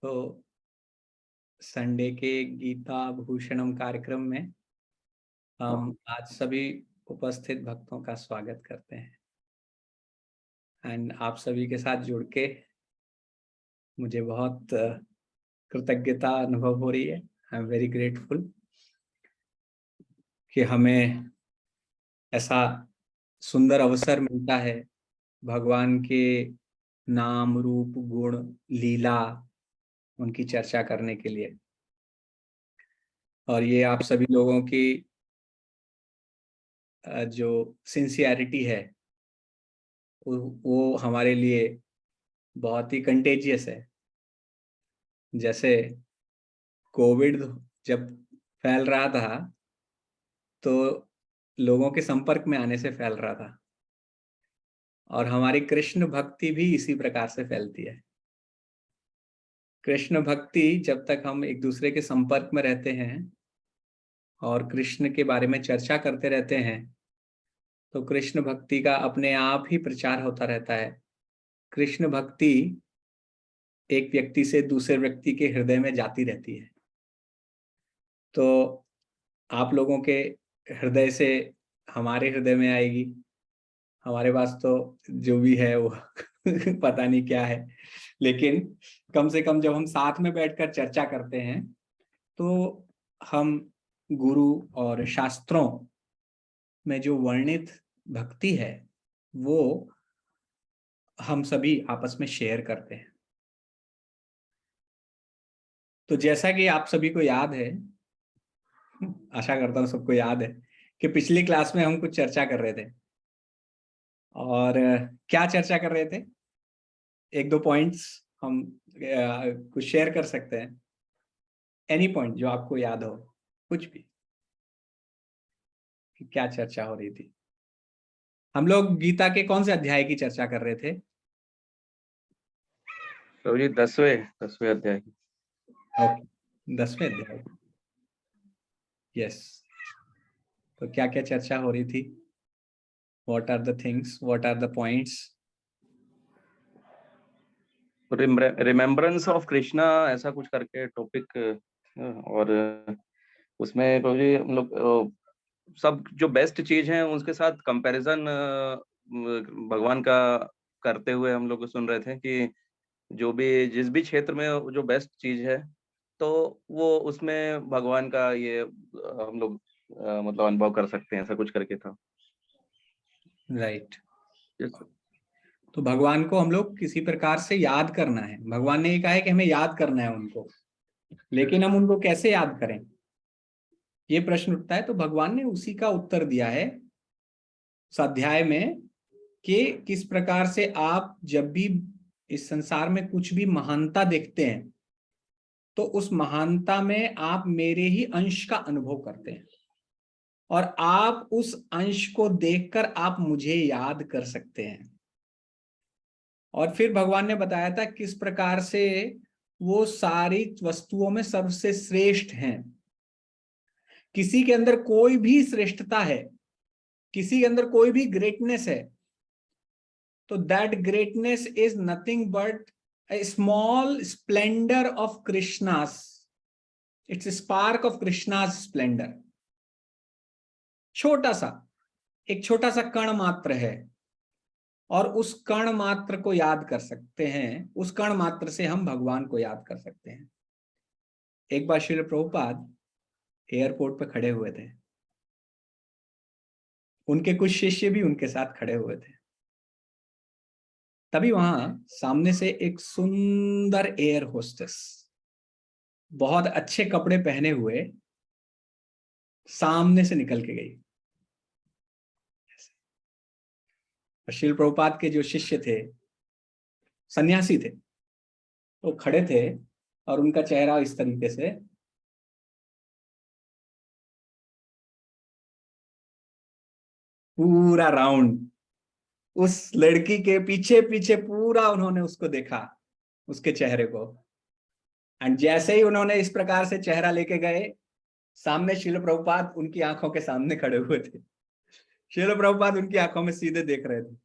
तो संडे के गीता भूषणम कार्यक्रम में हम आज सभी उपस्थित भक्तों का स्वागत करते हैं एंड आप सभी के साथ जुड़ के मुझे बहुत कृतज्ञता अनुभव हो रही है। आई एम वेरी ग्रेटफुल कि हमें ऐसा सुंदर अवसर मिलता है भगवान के नाम रूप गुण लीला उनकी चर्चा करने के लिए। और ये आप सभी लोगों की जो सिंसियरिटी है वो हमारे लिए बहुत ही कंटेजियस है। जैसे कोविड जब फैल रहा था तो लोगों के संपर्क में आने से फैल रहा था, और हमारी कृष्ण भक्ति भी इसी प्रकार से फैलती है। कृष्ण भक्ति जब तक हम एक दूसरे के संपर्क में रहते हैं और कृष्ण के बारे में चर्चा करते रहते हैं तो कृष्ण भक्ति का अपने आप ही प्रचार होता रहता है। कृष्ण भक्ति एक व्यक्ति से दूसरे व्यक्ति के हृदय में जाती रहती है। तो आप लोगों के हृदय से हमारे हृदय में आएगी। हमारे पास तो जो भी है वो पता नहीं क्या है, लेकिन कम से कम जब हम साथ में बैठकर चर्चा करते हैं तो हम गुरु और शास्त्रों में जो वर्णित भक्ति है वो हम सभी आपस में शेयर करते हैं। तो जैसा कि आप सभी को याद है, आशा करता हूँ सबको याद है कि पिछली क्लास में हम कुछ चर्चा कर रहे थे। और क्या चर्चा कर रहे थे? एक दो पॉइंट्स हम कुछ शेयर कर सकते हैं। एनी पॉइंट जो आपको याद हो, कुछ भी, कि क्या चर्चा हो रही थी। हम लोग गीता के कौन से अध्याय की चर्चा कर रहे थे? तो जी 10वें अध्याय की। ओके, 10वें अध्याय। यस। तो क्या क्या चर्चा हो रही थी? What are the things, what are the points? Remembrance of Krishna ऐसा कुछ करके टॉपिक। और उसमें प्रभु जी हम लोग सब जो बेस्ट चीज है उसके साथ कंपैरिजन भगवान का करते हुए हम लोग सुन रहे थे कि जो भी जिस भी क्षेत्र में जो बेस्ट चीज है तो वो उसमें भगवान का ये हम लोग मतलब अनुभव कर सकते हैं, ऐसा कुछ करके था। राइट। Yes. तो भगवान को हम लोग किसी प्रकार से याद करना है। भगवान ने ये कहा है कि हमें याद करना है उनको, लेकिन हम उनको कैसे याद करें, ये प्रश्न उठता है। तो भगवान ने उसी का उत्तर दिया है इस अध्याय में कि किस प्रकार से आप जब भी इस संसार में कुछ भी महानता देखते हैं तो उस महानता में आप मेरे ही अंश का अनुभव करते हैं, और आप उस अंश को देखकर आप मुझे याद कर सकते हैं। और फिर भगवान ने बताया था किस प्रकार से वो सारी वस्तुओं में सबसे श्रेष्ठ हैं। किसी के अंदर कोई भी श्रेष्ठता है, किसी के अंदर कोई भी ग्रेटनेस है, तो that greatness is nothing but A small splendour of Krishna's. Its spark of Krishna's Splendor. छोटा सा, एक छोटा सा कण मात्र है, और उस कण मात्र को याद कर सकते हैं। उस कण मात्र से हम भगवान को याद कर सकते हैं। एक बार श्रील प्रभुपाद एयरपोर्ट पे खड़े हुए थे, उनके कुछ शिष्य भी उनके साथ खड़े हुए थे। तभी वहां सामने से एक सुंदर एयर होस्टेस बहुत अच्छे कपड़े पहने हुए सामने से निकल के गई। श्रील प्रभुपाद के जो शिष्य थे, सन्यासी थे, वो खड़े थे और उनका चेहरा इस तरीके से पूरा राउंड, उस लड़की के पीछे पीछे पूरा उन्होंने उसको देखा, उसके चेहरे को। एंड जैसे ही उन्होंने इस प्रकार से चेहरा लेके गए, सामने श्रील प्रभुपाद उनकी आंखों के सामने खड़े हुए थे। श्रील प्रभुपाद उनकी आंखों में सीधे देख रहे थे।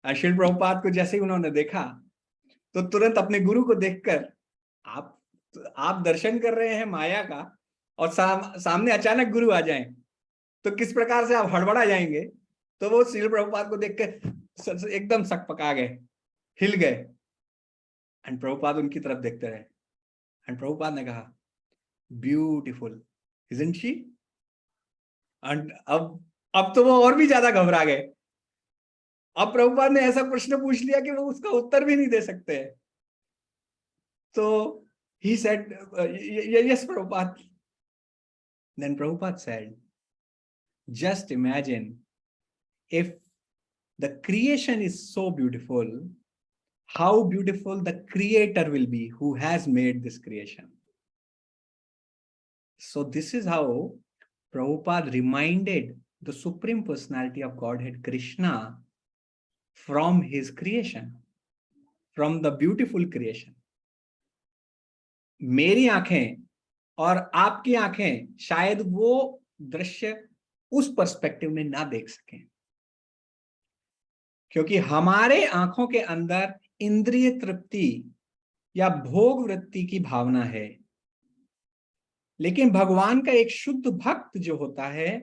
और श्रील प्रभुपाद को जैसे ही उन्होंने देखा तो तुरंत अपने गुरु को देखकर आप दर्शन कर रहे हैं माया का और सामने अचानक गुरु आ जाएं तो किस प्रकार से आप हड़बड़ा जाएंगे। तो वो श्रील प्रभुपाद को देख के एकदम सकपका गए, हिल गए। एंड प्रभुपाद उनकी तरफ देखते रहे एंड प्रभुपाद ने कहा ब्यूटीफुल इजंट शी। एंड अब तो वो और भी ज्यादा घबरा गए। अब प्रभुपाद ने ऐसा प्रश्न पूछ लिया कि वो उसका उत्तर भी नहीं दे सकते हैं। तो he said yes Prabhupada. Then Prabhupada said, just imagine if the creation is so beautiful, how beautiful the creator will be who has made this creation. So this is how Prabhupada reminded the Supreme Personality of Godhead Krishna from his creation, from the beautiful creation. मेरी आंखें और आपकी आंखें शायद वो दृश्य उस perspective में ना देख सकें, क्योंकि हमारे आंखों के अंदर इंद्रिय तृप्ति या भोग वृत्ति की भावना है। लेकिन भगवान का एक शुद्ध भक्त जो होता है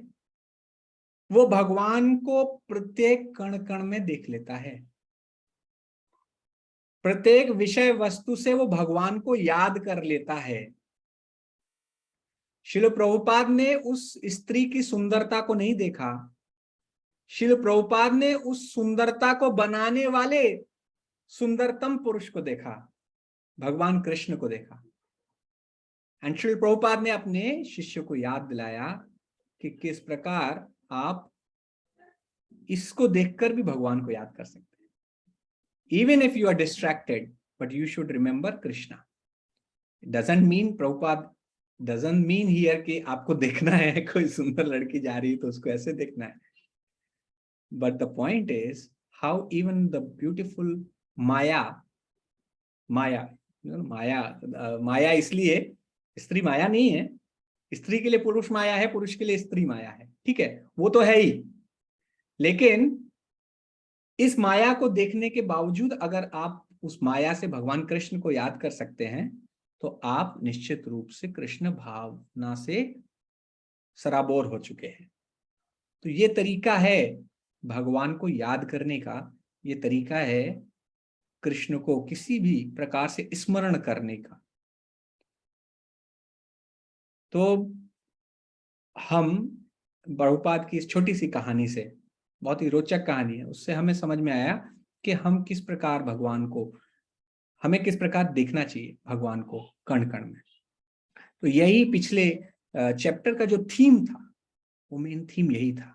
वो भगवान को प्रत्येक कण कण में देख लेता है। प्रत्येक विषय वस्तु से वो भगवान को याद कर लेता है। श्रील प्रभुपाद ने उस स्त्री की सुंदरता को नहीं देखा, श्रील प्रभुपाद ने उस सुंदरता को बनाने वाले सुंदरतम पुरुष को देखा, भगवान कृष्ण को देखा। एंड श्रील प्रभुपाद ने अपने शिष्य को याद दिलाया कि किस प्रकार आप इसको देखकर भी भगवान को याद कर सकते हैं। Even if you are distracted, but you should remember Krishna. It doesn't mean Prabhupada doesn't mean here कि आपको देखना है कोई सुंदर लड़की जा रही है तो उसको ऐसे देखना है। But the point is how even the beautiful माया इसलिए स्त्री माया नहीं है, स्त्री के लिए पुरुष माया है, पुरुष के लिए स्त्री माया है, ठीक है, वो तो है ही। लेकिन इस माया को देखने के बावजूद अगर आप उस माया से भगवान कृष्ण को याद कर सकते हैं तो आप निश्चित रूप से कृष्ण भावना से सराबोर हो चुके हैं। तो ये तरीका है भगवान को याद करने का, ये तरीका है कृष्ण को किसी भी प्रकार से स्मरण करने का। तो हम प्रभुपाद की इस छोटी सी कहानी से, बहुत ही रोचक कहानी है, उससे हमें समझ में आया कि हम किस प्रकार भगवान को, हमें किस प्रकार देखना चाहिए भगवान को कण कण में। तो यही पिछले चैप्टर का जो थीम था वो मेन थीम यही था,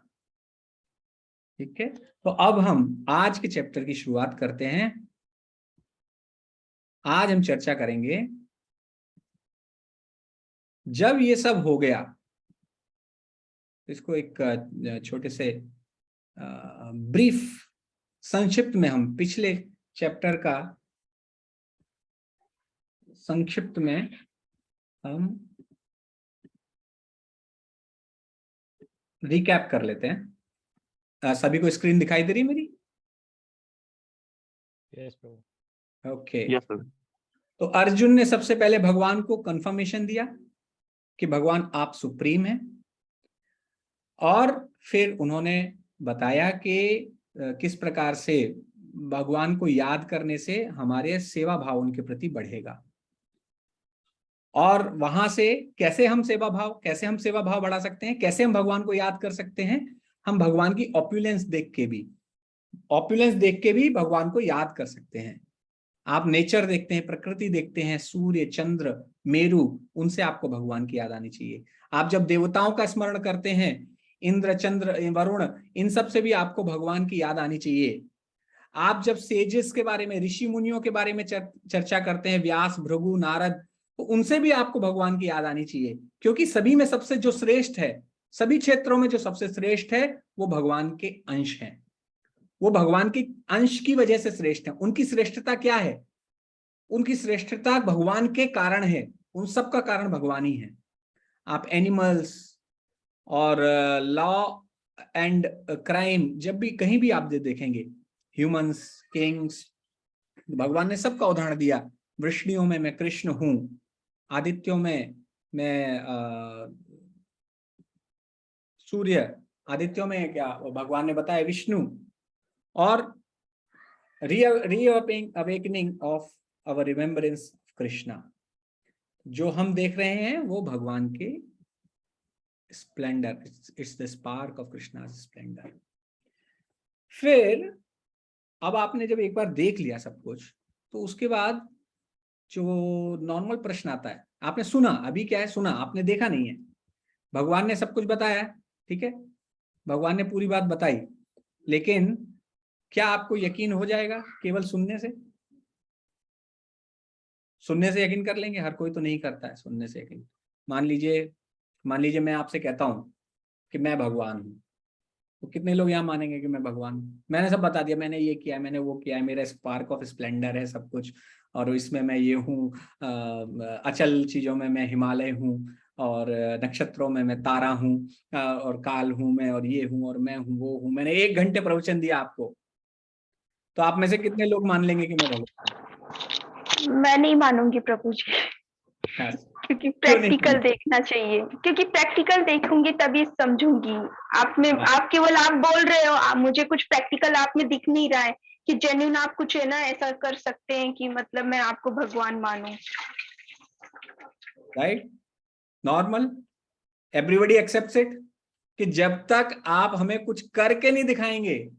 ठीक है। तो अब हम आज के चैप्टर की शुरुआत करते हैं। आज हम चर्चा करेंगे जब ये सब हो गया, इसको एक छोटे से ब्रीफ संक्षिप्त में हम पिछले चैप्टर का संक्षिप्त में हम रिकैप कर लेते हैं। सभी को स्क्रीन दिखाई दे रही मेरी? Yes okay. Yes sir. तो अर्जुन ने सबसे पहले भगवान को कंफर्मेशन दिया कि भगवान आप सुप्रीम हैं, और फिर उन्होंने बताया कि किस प्रकार से भगवान को याद करने से हमारे सेवा भाव उनके प्रति बढ़ेगा, और वहां से कैसे हम सेवा भाव बढ़ा सकते हैं, कैसे हम भगवान को याद कर सकते हैं। हम भगवान की ऑप्युलेंस देख के भी भगवान को याद कर सकते हैं। आप नेचर देखते हैं, प्रकृति देखते हैं, सूर्य, चंद्र, मेरु, उनसे आपको भगवान की याद आनी चाहिए। आप जब देवताओं का स्मरण करते हैं, इंद्र, चंद्र, वरुण, इन सब से भी आपको भगवान की याद आनी चाहिए। आप जब सेजेस के बारे में, ऋषि मुनियों के बारे में चर्चा करते हैं, व्यास, भृगु, नारद, तो उनसे भी आपको भगवान की याद आनी चाहिए, क्योंकि सभी में सबसे जो श्रेष्ठ है, सभी क्षेत्रों में जो सबसे श्रेष्ठ है वो भगवान के अंश हैं। वो भगवान के अंश की वजह से श्रेष्ठ है। उनकी श्रेष्ठता क्या है? उनकी श्रेष्ठता भगवान के कारण है, उन सब का कारण भगवान ही है। आप एनिमल्स और लॉ एंड क्राइम जब भी कहीं भी आप देखेंगे, ह्यूमंस, किंग्स, भगवान ने सबका उदाहरण दिया। वृष्णियों में मैं कृष्ण हूं, आदित्यों में मैं सूर्य, आदित्यों में क्या भगवान ने बताया विष्णु, और reawakening of our remembrance of Krishna, जो हम देख रहे हैं वो भगवान के splendour, it's the spark of Krishna's splendour. फिर अब आपने जब एक बार देख लिया सब कुछ, तो उसके बाद जो नॉर्मल प्रश्न आता है, आपने सुना, अभी क्या है, सुना, आपने देखा नहीं है, भगवान ने सब कुछ बताया, ठीक है, भगवान ने पूरी बात बताई, लेकिन क्या आपको यकीन हो जाएगा केवल सुनने से? सुनने से यकीन कर लेंगे? हर कोई तो नहीं करता है सुनने से यकीन। मान लीजिए मैं आपसे कहता हूं कि मैं भगवान हूं, तो कितने लोग यहाँ मानेंगे कि मैं भगवान हूँ? मैंने सब बता दिया, मैंने ये किया है, मैंने वो किया है, मेरा स्पार्क ऑफ स्प्लेंडर है सब कुछ, और इसमें मैं ये हूँ, अचल चीजों में मैं हिमालय हूँ, और नक्षत्रों में मैं तारा हूँ, और काल हूँ मैं, और ये हूँ, और मैं हूँ, वो हूँ। मैंने 1 घंटे प्रवचन दिया आपको, तो आप में से कितने लोग मान लेंगे कि मैं भगवान हूँ? मैं नहीं मानूंगी प्रभु जी, हाँ, क्योंकि क्यों नहीं प्रैक्टिकल मानते? देखना चाहिए, क्योंकि प्रैक्टिकल देखूंगी तभी समझूंगी। हाँ, आप केवल आप बोल रहे हो, मुझे कुछ प्रैक्टिकल आप में दिख नहीं रहा है कि जेन्युइन आप कुछ है ना ऐसा कर सकते हैं कि मतलब मैं आपको भगवान मानूं। Right, normal, everybody accepts it, कि जब तक आप हमें कुछ करके नहीं दिखाएंगे,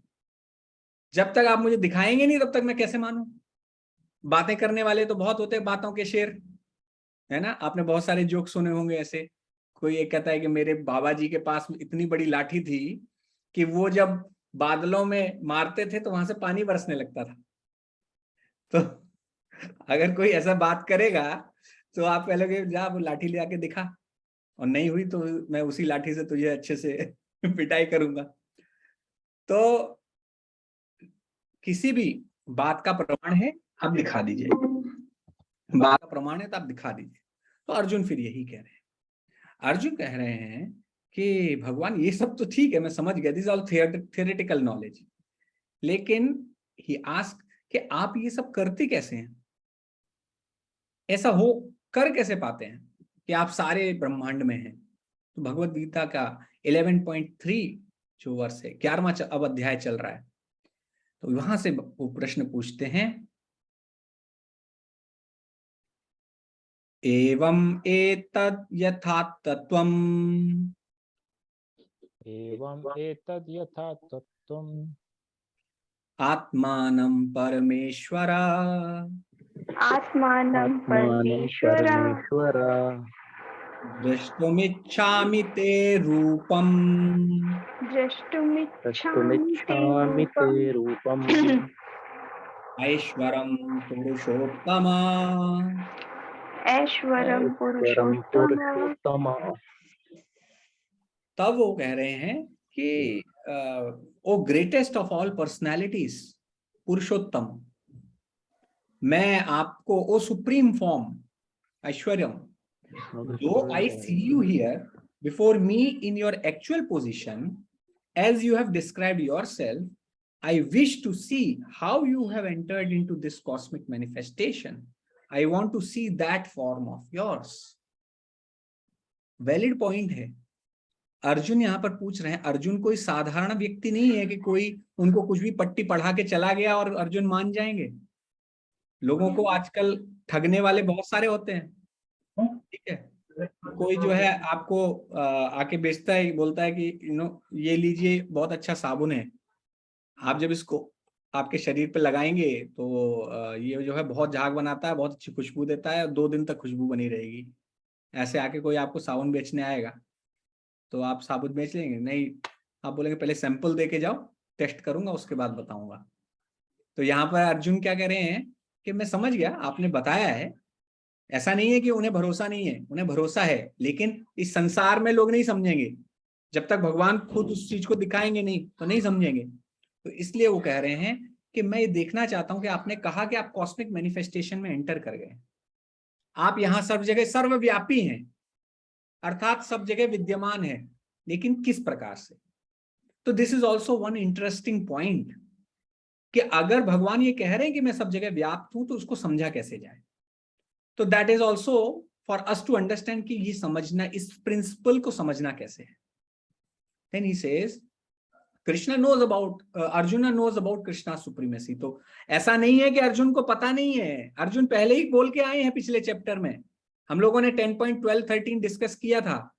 जब तक आप मुझे दिखाएंगे नहीं, तब तक मैं कैसे मानूं? बातें करने वाले तो बहुत होते हैं, बातों के शेर, है ना? आपने बहुत सारे जोक सुने होंगे ऐसे। कोई एक कहता है कि मेरे बाबा जी के पास इतनी बड़ी लाठी थी कि वो जब बादलों में मारते थे तो वहां से पानी बरसने लगता था। तो अगर कोई ऐसा बात करेगा तो आप कहोगे जा वो लाठी ले आके दिखा, और नहीं हुई तो मैं उसी लाठी से तुझे अच्छे से पिटाई करूंगा। तो किसी भी बात का प्रमाण है, आप दिखा दीजिए, बात का प्रमाण है तो आप दिखा दीजिए। तो अर्जुन फिर यही कह रहे हैं, अर्जुन कह रहे हैं कि भगवान ये सब तो ठीक है, मैं समझ गया, दिस ऑल थियोरेटिकल नॉलेज, लेकिन ही आस्क कि आप ये सब करते कैसे हैं? ऐसा हो कर कैसे पाते हैं कि आप सारे ब्रह्मांड में हैं? तो भगवत गीता का 11.3 जो वर्ष है, 11वां अब अध्याय चल रहा है, तो वहां से वो प्रश्न पूछते हैं, एवं एतद् यथा तत्वम् एवं एतद् यथा तत्त्वम् आत्मानं परमेश्वर आत्मानं परमेश्वर द्रष्टुमिच्छामि ते रूपम् द्रष्टुमिच्छामि ते रूपम् ऐश्वरं पुरुषोत्तम। ऐश्वरं पुरुषोत्तम। तब वो कह रहे हैं कि O greatest of all personalities, Purushottam, मैं आपको, ओ सुप्रीम फॉर्म ऐश्वर्यम, though I see you here before me in your actual position as you have described yourself, I wish to see how you have entered into this cosmic manifestation. I want to see that form of yours. Valid point है। अर्जुन यहाँ पर पूछ रहे हैं, अर्जुन कोई साधारण व्यक्ति नहीं है कि कोई उनको कुछ भी पट्टी पढ़ा के चला गया और अर्जुन मान जाएंगे। लोगों को आजकल ठगने वाले बहुत सारे होते हैं, ठीक है। कोई जो है आपको आके बेचता है, बोलता है कि ये लीजिए बहुत अच्छा साबुन है, आप जब इसको आपके शरीर पे लगाएंगे तो ये जो है बहुत झाग बनाता है, बहुत अच्छी खुशबू देता है, और 2 दिन तक खुशबू बनी रहेगी। ऐसे आके कोई आपको साबुन बेचने आएगा तो आप साबुन बेच लेंगे? नहीं, आप बोलेंगे पहले सैंपल दे के जाओ, टेस्ट करूंगा उसके बाद बताऊंगा। तो यहाँ पर अर्जुन क्या कह रहे हैं कि मैं समझ गया, आपने बताया है, ऐसा नहीं है कि उन्हें भरोसा नहीं है, उन्हें भरोसा है, लेकिन इस संसार में लोग नहीं समझेंगे जब तक भगवान खुद उस चीज को दिखाएंगे नहीं, तो नहीं समझेंगे। तो इसलिए वो कह रहे हैं कि मैं ये देखना चाहता हूं कि आपने कहा कि आप कॉस्मिक मैनिफेस्टेशन में एंटर कर गए, आप यहाँ सब जगह सर्वव्यापी हैं, अर्थात सब जगह विद्यमान है, लेकिन किस प्रकार से? तो this is also one interesting point कि अगर भगवान ये कह रहे हैं कि मैं सब जगह व्याप्त हूं, तो उसको समझा कैसे जाए? तो that is also for us to understand कि ये समझना, इस प्रिंसिपल को समझना कैसे है. Then he says Krishna knows about, Arjun knows about Krishna supremacy. तो ऐसा नहीं है कि अर्जुन को पता नहीं है, अर्जुन पहले ही बोल के आए हैं पिछले चैप्टर में. हम लोगों ने 10.12-13 डिस्कस किया था.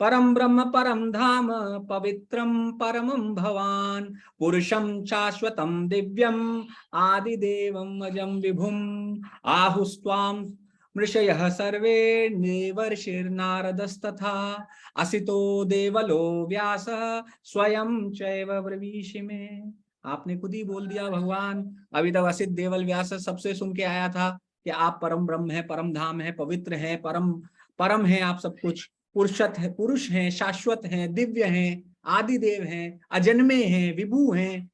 परम ब्रह्म परम धाम पवित्रम परमं भवान पुरुषम शाश्वतम दिव्यम आदिदेवम अजम विभुम आहुस्त्वाम मृषयः सर्वे देवर्षिर्नारदस्तथा असितो देवलो व्यास स्वयं चैव ब्रवीषि में. आपने खुद ही बोल दिया भगवान. अभी तक असित देवल व्यास सबसे सुन के आया था कि आप परम ब्रह्म है, परम धाम है, पवित्र है, परम है, आप सब कुछ पुरुष हैं, शाश्वत हैं, दिव्य हैं, आदिदेव हैं, अजन्मे हैं, विभु हैं.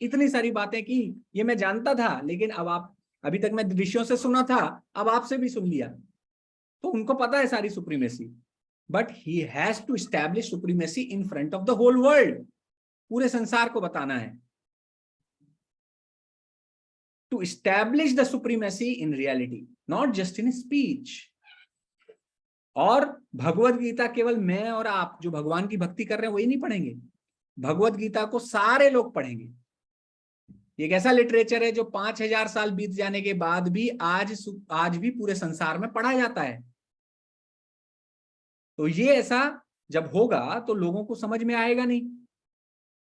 इतनी सारी बातें की, ये मैं जानता था. लेकिन अब आप, अभी तक मैं ऋषियों से सुना था, अब आपसे भी सुन लिया. तो उनको पता है सारी supremacy. But he has to establish supremacy in front of the whole world. पूरे संसार को बताना है. To establish the supremacy in reality, not just in speech. और भगवत गीता केवल मैं और आप जो भगवान की भक्ति कर रहे हैं वही नहीं पढ़ेंगे. भगवत गीता को सारे लोग पढ़ेंगे. एक ऐसा लिटरेचर है जो 5000 साल बीत जाने के बाद भी आज भी पूरे संसार में पढ़ा जाता है. तो ये ऐसा जब होगा तो लोगों को समझ में आएगा नहीं,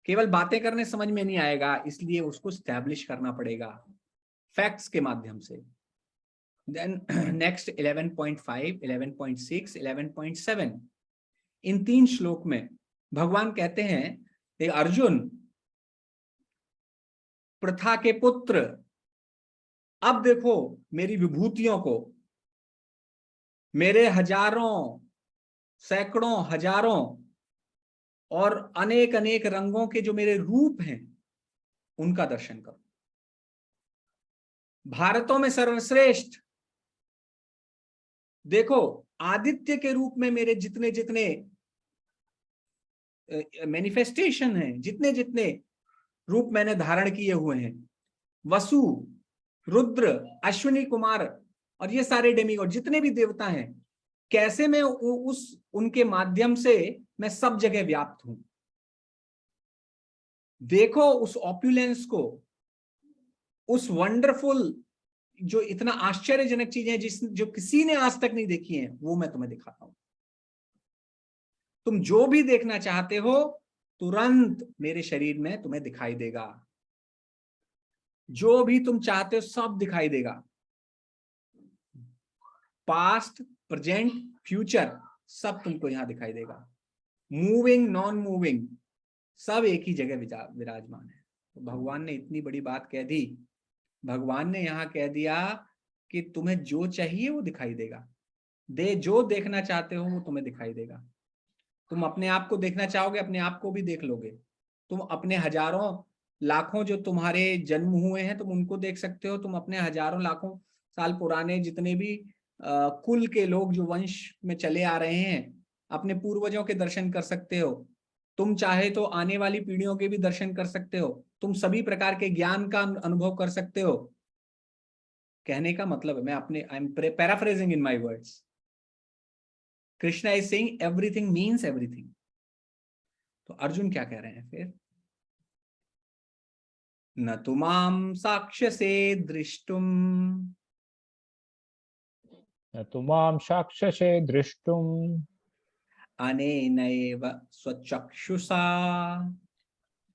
केवल बातें करने समझ में नहीं आएगा. इसलिए उसको स्टैब्लिश करना पड़ेगा फैक्ट्स के माध्यम से. Then next 11.5, 11.6, 11.7 इन 3 श्लोक में भगवान कहते हैं अर्जुन प्रथा के पुत्र, अब देखो मेरी विभूतियों को, मेरे हजारों, सैकड़ों, हजारों और अनेक अनेक रंगों के जो मेरे रूप हैं उनका दर्शन करो. भारतों में सर्वश्रेष्ठ देखो, आदित्य के रूप में मेरे जितने जितने मैनिफेस्टेशन हैं, जितने जितने रूप मैंने धारण किए हुए हैं, वसु, रुद्र, अश्विनी कुमार और ये सारे डेमिगॉड जितने भी देवता हैं, कैसे मैं उनके माध्यम से मैं सब जगह व्याप्त हूं. देखो उस ऑप्युलेंस को, उस वंडरफुल, जो इतना आश्चर्यजनक चीजें जो किसी ने आज तक नहीं देखी हैं, वो मैं तुम्हें दिखाता हूं. तुम जो भी देखना चाहते हो तुरंत मेरे शरीर में तुम्हें दिखाई देगा. जो भी तुम चाहते हो सब दिखाई देगा. पास्ट, प्रेजेंट, फ्यूचर सब तुमको यहां दिखाई देगा. मूविंग, नॉन मूविंग सब एक ही जगह विराजमान है. तो भगवान ने इतनी बड़ी बात कह दी. भगवान ने यहां कह दिया कि तुम्हें जो चाहिए वो दिखाई देगा. जो देखना चाहते हो वो तुम्हें दिखाई देगा. तुम अपने आप को देखना चाहोगे, अपने आप को भी देख लोगे. तुम अपने हजारों लाखों जो तुम्हारे जन्म हुए हैं तुम उनको देख सकते हो. तुम अपने हजारों लाखों साल पुराने जितने भी कुल के लोग जो वंश में चले आ रहे हैं, अपने पूर्वजों के दर्शन कर सकते हो. तुम चाहे तो आने वाली पीढ़ियों के भी दर्शन कर सकते हो. तुम सभी प्रकार के ज्ञान का अनुभव कर सकते हो. कहने का मतलब है, मैं अपने I am paraphrasing in my words, Krishna is saying everything means everything. तो अर्जुन क्या कह रहे हैं फिर? न तुमाम साक्षसे दृष्टुम, न तुमां साक्षसे दृष्टुम् अनेनैव स्वचक्षुषा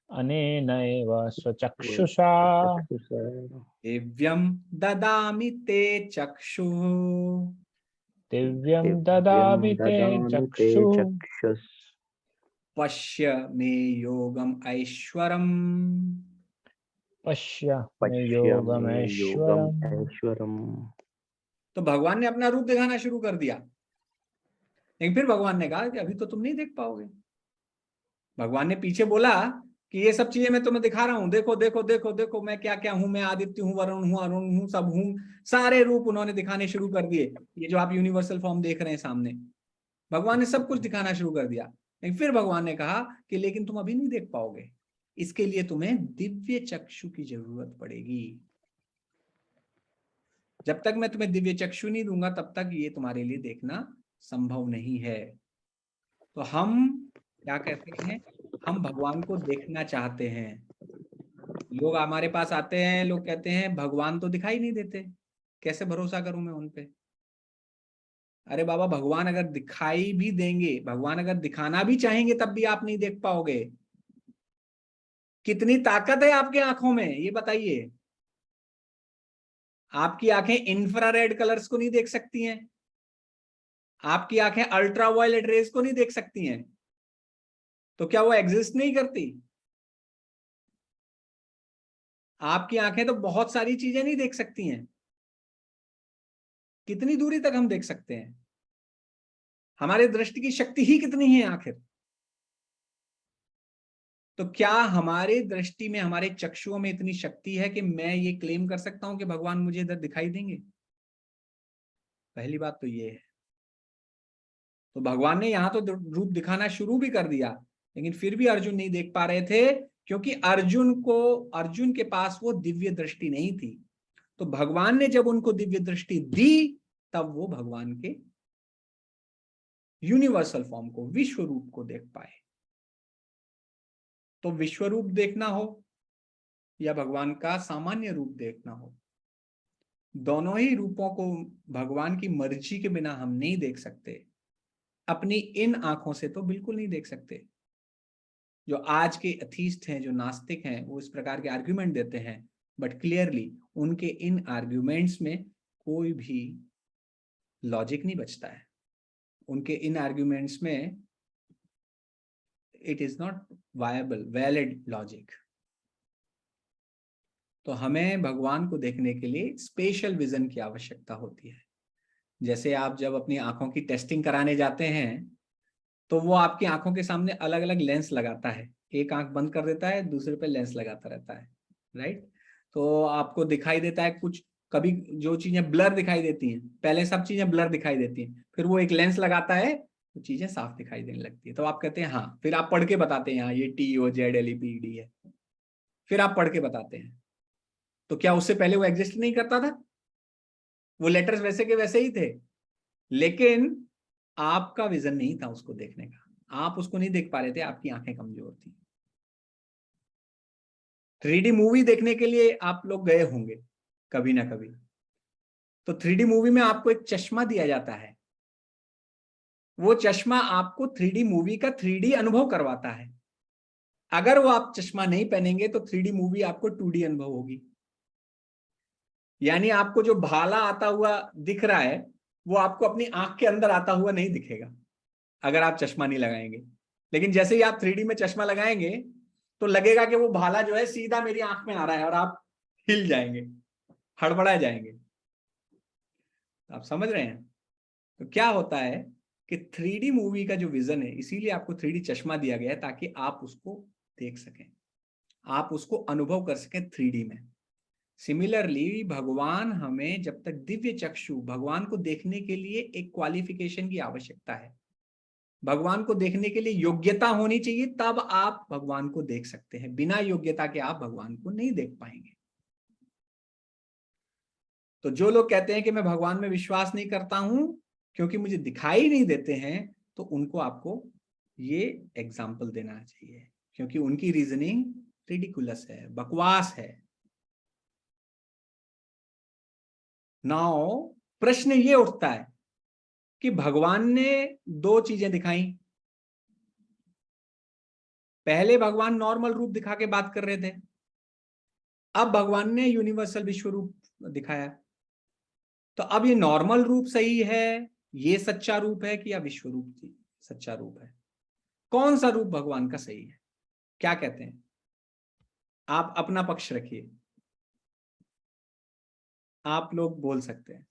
अनेनैव स्वचक्षुषा दिव्यं ददामि ते चक्षुः दिव्यं ददामि ते चक्षुः पश्य मे योगम ऐश्वरम्. पश्य मे योगमैश्वरम्. तो भगवान ने अपना रूप दिखाना शुरू कर दिया. लेकिन फिर भगवान ने कहा कि अभी तो तुम नहीं देख पाओगे. भगवान ने पीछे बोला कि ये सब चीजें मैं तुम्हें दिखा रहा हूं, देखो देखो देखो देखो मैं क्या क्या हूं, मैं आदित्य हूं, वरुण हूं, अरुण हूं, सब हूं. सारे रूप उन्होंने दिखाने शुरू कर दिए. ये जो आप यूनिवर्सल फॉर्म देख रहे हैं सामने, भगवान ने सब कुछ दिखाना शुरू कर दिया. लेकिन फिर भगवान ने कहा कि लेकिन तुम अभी नहीं देख पाओगे, इसके लिए तुम्हें दिव्य चक्षु की जरूरत पड़ेगी. जब तक मैं तुम्हें दिव्य चक्षु नहीं दूंगा तब तक ये तुम्हारे लिए देखना संभव नहीं है। तो हम क्या कहते हैं, हम भगवान को देखना चाहते हैं। लोग हमारे पास आते हैं, लोग कहते हैं भगवान तो दिखाई नहीं देते, कैसे भरोसा करूं मैं उन पे। अरे बाबा, भगवान अगर दिखाई भी देंगे, भगवान अगर दिखाना भी चाहेंगे तब भी आप नहीं देख पाओगे। कितनी ताकत है आपके आंखों में ये बताइए। आपकी आंखें इंफ्रारेड कलर्स को नहीं देख सकती हैं, आपकी आंखें अल्ट्रावायलेट रेज को नहीं देख सकती हैं, तो क्या वो एग्जिस्ट नहीं करती? आपकी आंखें तो बहुत सारी चीजें नहीं देख सकती हैं। कितनी दूरी तक हम देख सकते हैं? हमारे दृष्टि की शक्ति ही कितनी है आखिर? तो क्या हमारे दृष्टि में, हमारे चक्षुओं में इतनी शक्ति है कि मैं ये क्लेम कर सकता हूं कि भगवान मुझे इधर दिखाई देंगे? पहली बात तो ये है। तो भगवान ने यहां तो रूप दिखाना शुरू भी कर दिया, लेकिन फिर भी अर्जुन नहीं देख पा रहे थे, क्योंकि अर्जुन के पास वो दिव्य दृष्टि नहीं थी। तो भगवान ने जब उनको दिव्य दृष्टि दी, तब वो भगवान के यूनिवर्सल फॉर्म को, विश्व रूप को देख पाए। तो विश्व रूप देखना हो या भगवान का सामान्य रूप देखना हो, दोनों ही रूपों को भगवान की मर्जी के बिना हम नहीं देख सकते। अपनी इन आंखों से तो बिल्कुल नहीं देख सकते। जो आज के अथीस्ट हैं, जो नास्तिक हैं, वो इस प्रकार के आर्ग्यूमेंट देते हैं, बट क्लियरली उनके इन आर्ग्यूमेंट्स में कोई भी लॉजिक नहीं बचता है। उनके इन आर्ग्यूमेंट्स में it is not viable, valid logic. तो हमें भगवान को देखने के लिए स्पेशल विजन की आवश्यकता होती है। जैसे आप जब अपनी आंखों की टेस्टिंग कराने जाते हैं, तो वो आपकी आंखों के सामने अलग अलग लेंस लगाता है, एक आंख बंद कर देता है, दूसरे पे लेंस लगाता रहता है, राइट। तो आपको दिखाई देता है कुछ, कभी जो चीजें ब्लर दिखाई देती हैं, पहले सब चीजें ब्लर दिखाई देती हैं, फिर वो एक लेंस लगाता है तो चीजें साफ दिखाई देने लगती है। तो आप कहते हैं हाँ, फिर आप पढ़ के बताते हैं हाँ ये TOZLEPED है, फिर आप पढ़ के बताते हैं। तो क्या उससे पहले वो एग्जिस्ट नहीं करता था? वो लेटर्स वैसे के वैसे ही थे, लेकिन आपका विजन नहीं था उसको देखने का, आप उसको नहीं देख पा रहे थे, आपकी आंखें कमजोर थी। 3D मूवी देखने के लिए आप लोग गए होंगे कभी ना कभी। तो 3D मूवी में आपको एक चश्मा दिया जाता है, वो चश्मा आपको 3D मूवी का 3D अनुभव करवाता है। अगर वो आप चश्मा नहीं पहनेंगे तो 3D मूवी आपको 2D अनुभव होगी। यानी आपको जो भाला आता हुआ दिख रहा है, वो आपको अपनी आंख के अंदर आता हुआ नहीं दिखेगा अगर आप चश्मा नहीं लगाएंगे। लेकिन जैसे ही आप 3D में चश्मा लगाएंगे तो लगेगा कि वो भाला जो है सीधा मेरी आंख में आ रहा है, और आप हिल जाएंगे, हड़बड़ा जाएंगे। आप समझ रहे हैं? तो क्या होता है कि 3D मूवी का जो विजन है, इसीलिए आपको 3D चश्मा दिया गया है, ताकि आप उसको देख सकें, आप उसको अनुभव कर सकें 3D में। सिमिलरली भगवान हमें, जब तक दिव्य चक्षु, भगवान को देखने के लिए एक क्वालिफिकेशन की आवश्यकता है, भगवान को देखने के लिए योग्यता होनी चाहिए, तब आप भगवान को देख सकते हैं। बिना योग्यता के आप भगवान को नहीं देख पाएंगे। तो जो लोग कहते हैं कि मैं भगवान में विश्वास नहीं करता हूं क्योंकि मुझे दिखाई नहीं देते हैं, तो उनको आपको ये एग्जाम्पल देना चाहिए, क्योंकि उनकी रीजनिंग रिडिकुलस है, बकवास है। नाउ प्रश्न ये उठता है कि भगवान ने दो चीजें दिखाई। पहले भगवान नॉर्मल रूप दिखा के बात कर रहे थे, अब भगवान ने यूनिवर्सल विश्व रूप दिखाया। तो अब ये नॉर्मल रूप सही है, ये सच्चा रूप है, कि या विश्व रूप सच्चा रूप है? कौन सा रूप भगवान का सही है? क्या कहते हैं? आप अपना पक्ष रखिए, आप लोग बोल सकते हैं।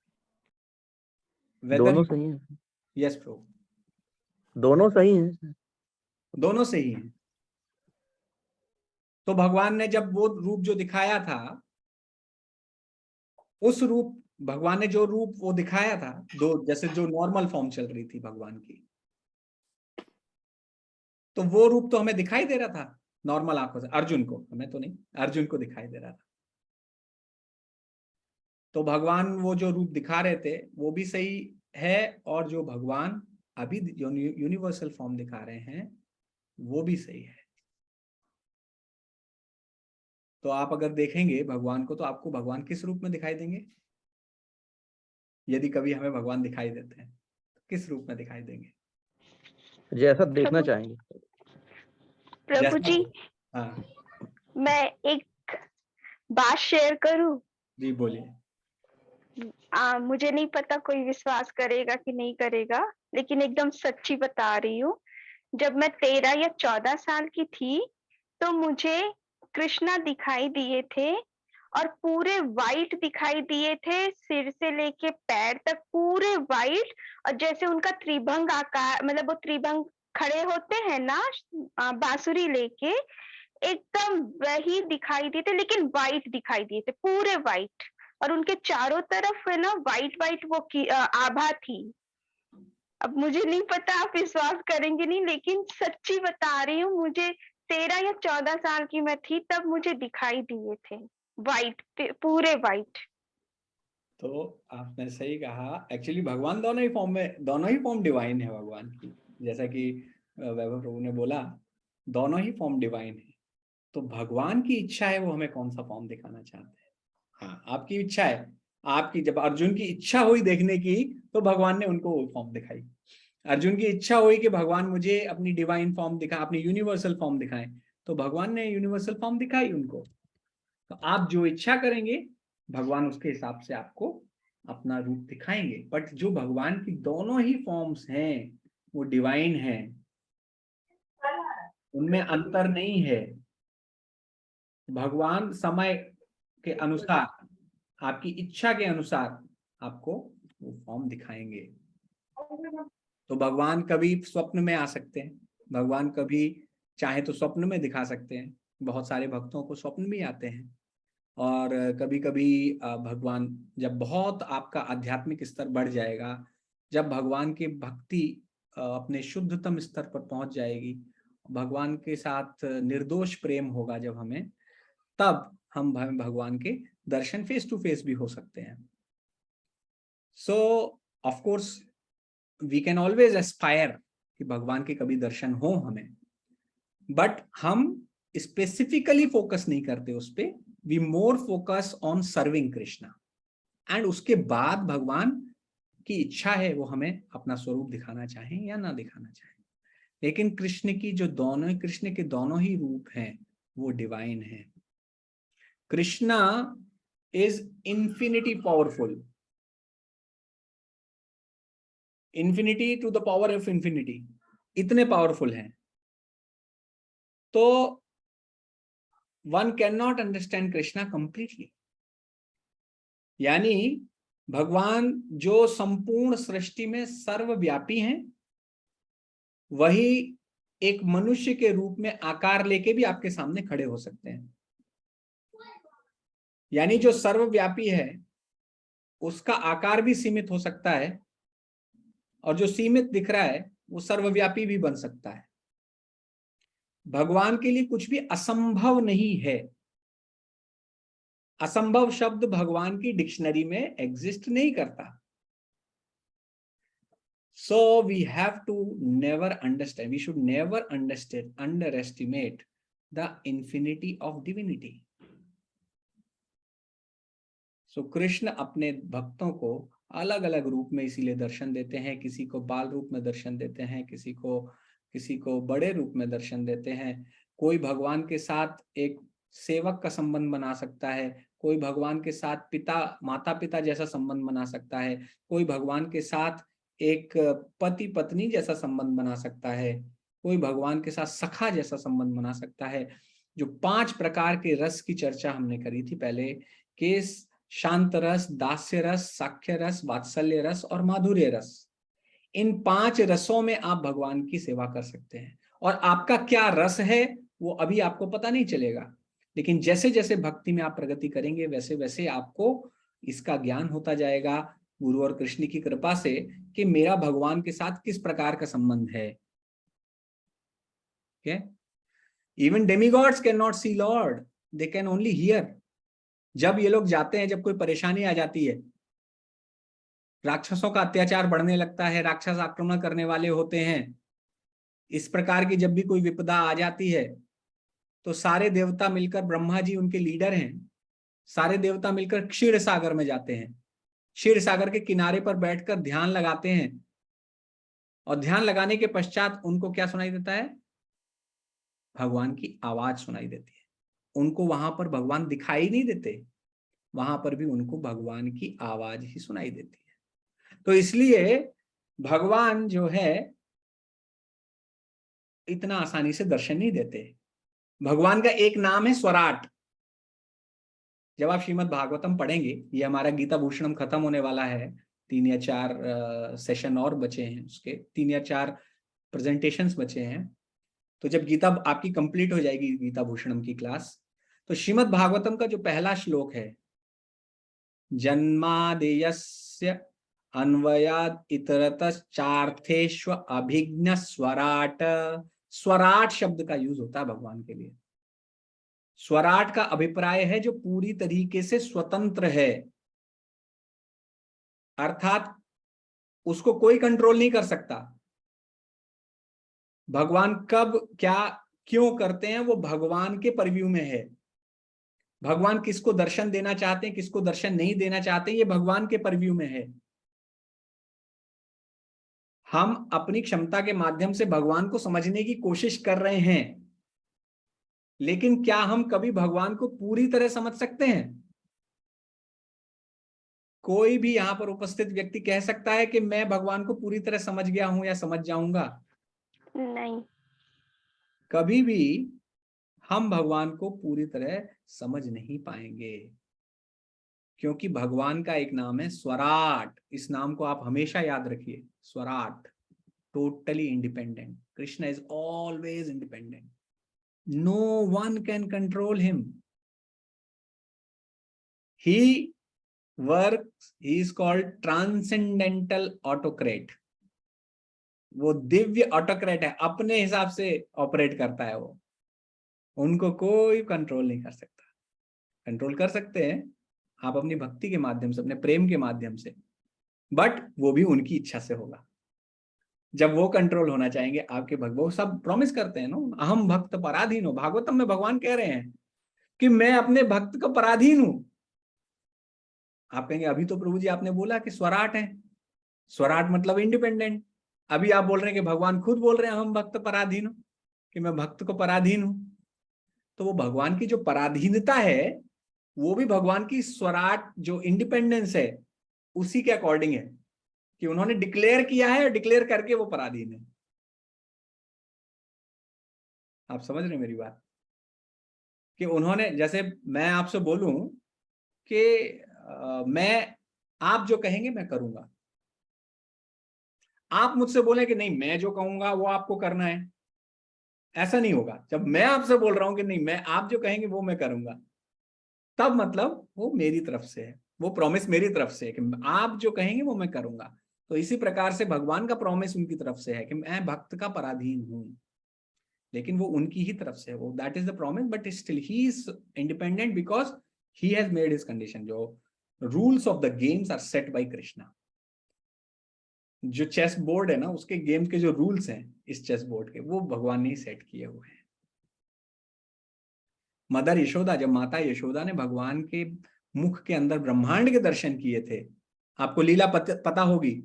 दोनों सही हैं। यस प्रो, दोनों सही हैं। दोनों सही हैं। तो भगवान ने जब वो रूप जो दिखाया था, उस रूप, भगवान ने जो रूप वो दिखाया था, दो, जैसे जो नॉर्मल फॉर्म चल रही थी भगवान की, तो वो रूप तो हमें दिखाई दे रहा था नॉर्मल आंखों से। अर्जुन को, हमें तो नहीं, अर्जुन को दिखाई दे रहा था। तो भगवान वो जो रूप दिखा रहे थे वो भी सही है, और जो भगवान अभी जो यूनिवर्सल फॉर्म दिखा रहे हैं वो भी सही है। तो आप अगर देखेंगे भगवान को तो आपको भगवान किस रूप में दिखाई देंगे? यदि कभी हमें भगवान दिखाई देते हैं तो किस रूप में दिखाई देंगे? जैसा देखना चाहेंगे। प्रभु जी, हाँ मैं एक बात शेयर करूं? जी बोलिए। मुझे नहीं पता कोई विश्वास करेगा कि नहीं करेगा, लेकिन एकदम सच्ची बता रही हूँ। जब मैं 13 या 14 साल की थी तो मुझे कृष्णा दिखाई दिए थे, और पूरे वाइट दिखाई दिए थे, सिर से लेके पैर तक पूरे वाइट। और जैसे उनका त्रिभंग आकार, मतलब वो त्रिभंग खड़े होते हैं ना बांसुरी लेके, एकदम वही दिखाई दिए थे, लेकिन वाइट दिखाई दिए थे, पूरे वाइट। और उनके चारों तरफ है ना वाइट वाइट वो आभा थी। अब मुझे नहीं पता आप विश्वास करेंगे नहीं, लेकिन सच्ची बता रही हूँ, मुझे 13 या 14 साल की मैं थी तब मुझे दिखाई दिए थे, वाइट, पूरे वाइट। तो आपने सही कहा। एक्चुअली भगवान दोनों ही फॉर्म में, दोनों ही फॉर्म डिवाइन है भगवान की। जैसा कि वैभव प्रभु ने बोला, दोनों ही फॉर्म डिवाइन है। तो भगवान की इच्छा है वो हमें कौन सा फॉर्म दिखाना चाहते हैं। हाँ, आपकी इच्छा है। आपकी जब अर्जुन की इच्छा हुई देखने की तो भगवान ने उनको वो फॉर्म दिखाई। अर्जुन की इच्छा हुई कि भगवान मुझे अपनी डिवाइन फॉर्म दिखा, अपनी यूनिवर्सल फॉर्म दिखाएं, तो भगवान ने यूनिवर्सल फॉर्म दिखाई उनको। तो आप जो इच्छा करेंगे भगवान उसके हिसाब से आपको अपना रूप दिखाएंगे। बट जो भगवान की दोनों ही फॉर्म्स हैं वो डिवाइन है, उनमें अंतर नहीं है। भगवान समय के अनुसार, आपकी इच्छा के अनुसार आपको वो फॉर्म दिखाएंगे। तो भगवान कभी स्वप्न में आ सकते हैं, भगवान कभी चाहे तो स्वप्न में दिखा सकते हैं। बहुत सारे भक्तों को स्वप्न भी आते हैं। और कभी कभी भगवान, जब बहुत आपका आध्यात्मिक स्तर बढ़ जाएगा, जब भगवान की भक्ति अपने शुद्धतम स्तर पर पहुंच जाएगी, भगवान के साथ निर्दोष प्रेम होगा जब हमें, तब हम भगवान के दर्शन फेस टू फेस भी हो सकते हैं। So of course we can always aspire कि भगवान के कभी दर्शन हो हमें, बट हम स्पेसिफिकली फोकस नहीं करते उस पे। We more focus on serving Krishna, and उसके बाद भगवान की इच्छा है वो हमें अपना स्वरूप दिखाना चाहें या ना दिखाना चाहें। लेकिन कृष्ण की जो दोनों, कृष्ण के दोनों ही रूप हैं वो डिवाइन है। Krishna is infinity powerful, infinity to the power of infinity, इतने पावरफुल हैं। तो one can not understand Krishna completely. यानी भगवान जो संपूर्ण सृष्टि में सर्वव्यापी हैं, वही एक मनुष्य के रूप में आकार लेके भी आपके सामने खड़े हो सकते हैं। यानी जो सर्वव्यापी है उसका आकार भी सीमित हो सकता है, और जो सीमित दिख रहा है वो सर्वव्यापी भी बन सकता है। भगवान के लिए कुछ भी असंभव नहीं है। असंभव शब्द भगवान की डिक्शनरी में एग्जिस्ट नहीं करता। So we have to never understand, we should never underestimate the infinity of divinity. So Krishna अपने भक्तों को अलग अलग रूप में इसीलिए दर्शन देते हैं। किसी को बाल रूप में दर्शन देते हैं, किसी को बड़े रूप में दर्शन देते हैं। कोई भगवान के साथ एक सेवक का संबंध बना सकता है, कोई भगवान के साथ माता पिता जैसा संबंध बना सकता है, कोई भगवान के साथ एक पति पत्नी जैसा संबंध बना सकता है, कोई भगवान के साथ सखा जैसा संबंध बना सकता है। जो 5 प्रकार के रस की चर्चा हमने करी थी पहले, कि शांत रस, दास्य रस, साख्य रस, वात्सल्य रस और माधुर्य रस, इन 5 रसों में आप भगवान की सेवा कर सकते हैं। और आपका क्या रस है वो अभी आपको पता नहीं चलेगा, लेकिन जैसे जैसे भक्ति में आप प्रगति करेंगे वैसे वैसे आपको इसका ज्ञान होता जाएगा, गुरु और कृष्ण की कृपा से, कि मेरा भगवान के साथ किस प्रकार का संबंध है। Even demigods can not see lord, they can only hear, जब ये लोग जाते हैं, जब कोई परेशानी आ जाती है, राक्षसों का अत्याचार बढ़ने लगता है, राक्षस आक्रमण करने वाले होते हैं, इस प्रकार की जब भी कोई विपदा आ जाती है, तो सारे देवता मिलकर, ब्रह्मा जी उनके लीडर हैं, सारे देवता मिलकर क्षीर सागर में जाते हैं। क्षीर सागर के किनारे पर बैठकर ध्यान लगाते हैं, और ध्यान लगाने के पश्चात उनको क्या सुनाई देता है? भगवान की आवाज सुनाई देती है। उनको वहां पर भगवान दिखाई नहीं देते, वहां पर भी उनको भगवान की आवाज ही सुनाई देती है। तो इसलिए भगवान जो है इतना आसानी से दर्शन नहीं देते। भगवान का एक नाम है स्वराट। जब आप श्रीमद् भागवतम पढ़ेंगे, ये हमारा गीता भूषणम खत्म होने वाला है, 3 या 4 सेशन और बचे हैं, उसके 3 या 4 प्रेजेंटेशंस बचे हैं। तो जब गीता आपकी कंप्लीट हो जाएगी, गीता भूषणम की क्लास, तो श्रीमद् भागवतम का जो पहला श्लोक है, जन्मादेयस्य अन्वयाद इतरतश्चार्थेष्व अभिज्ञ स्वराट। स्वराट शब्द का यूज होता है भगवान के लिए। स्वराट का अभिप्राय है जो पूरी तरीके से स्वतंत्र है, अर्थात उसको कोई कंट्रोल नहीं कर सकता। भगवान कब क्या क्यों करते हैं, वो भगवान के परव्यू में है। भगवान किसको दर्शन देना चाहते हैं, किसको दर्शन नहीं देना चाहते, ये भगवान के परव्यू में है। हम अपनी क्षमता के माध्यम से भगवान को समझने की कोशिश कर रहे हैं, लेकिन क्या हम कभी भगवान को पूरी तरह समझ सकते हैं? कोई भी यहां पर उपस्थित व्यक्ति कह सकता है कि मैं भगवान को पूरी तरह समझ गया हूं या समझ जाऊंगा? नहीं। कभी भी हम भगवान को पूरी तरह समझ नहीं पाएंगे, क्योंकि भगवान का एक नाम है स्वराट। इस नाम को आप हमेशा याद रखिए, स्वराट, totally independent. Krishna is always independent, no one can control him. He works, he is called transcendental autocrat. वो दिव्य ऑटोक्रेट है, अपने हिसाब से ऑपरेट करता है वो, उनको कोई कंट्रोल नहीं कर सकता। कंट्रोल कर सकते हैं आप अपनी भक्ति के माध्यम से, अपने प्रेम के माध्यम से, बट वो भी उनकी इच्छा से होगा। जब वो कंट्रोल होना चाहेंगे आपके भक्त, वो सब प्रॉमिस करते हैं ना, अहम भक्त पराधीन हो। भागवतम में भगवान कह रहे हैं कि मैं अपने भक्त का पराधीन हूं। आप कहेंगे अभी तो प्रभु जी आपने बोला कि स्वराट है, स्वराट मतलब इंडिपेंडेंट। अभी आप बोल रहे हैं कि भगवान खुद बोल रहे हैं हम भक्त पराधीन हूं, कि मैं भक्त को पराधीन हूं। तो वो भगवान की जो पराधीनता है, वो भी भगवान की स्वराट जो इंडिपेंडेंस है, उसी के अकॉर्डिंग है, कि उन्होंने डिक्लेयर किया है और डिक्लेयर करके वो पराधीन है। आप समझ रहे हैं मेरी बात? कि उन्होंने, जैसे मैं आपसे बोलूं कि मैं, आप जो कहेंगे मैं करूंगा, आप मुझसे बोले कि नहीं मैं जो कहूंगा वो आपको करना है, ऐसा नहीं होगा। जब मैं आपसे बोल रहा हूं कि नहीं मैं, आप जो कहेंगे वो मैं करूंगा, तब मतलब वो मेरी तरफ से है, वो प्रॉमिस मेरी तरफ से है कि आप जो कहेंगे वो मैं करूंगा। तो इसी प्रकार से भगवान का प्रॉमिस उनकी तरफ से है कि मैं भक्त का पराधीन हूं, लेकिन वो उनकी ही तरफ से है, वो that is the promise, but still he is independent because he has made his condition. जो rules of the games are set by Krishna. जो चेस बोर्ड है ना, उसके गेम के जो रूल्स हैं इस चेस बोर्ड के, वो भगवान ने ही सेट किए हुए हैं। मदर यशोदा, जब माता यशोदा ने भगवान के मुख के अंदर ब्रह्मांड के दर्शन किए थे, आपको लीला पता होगी,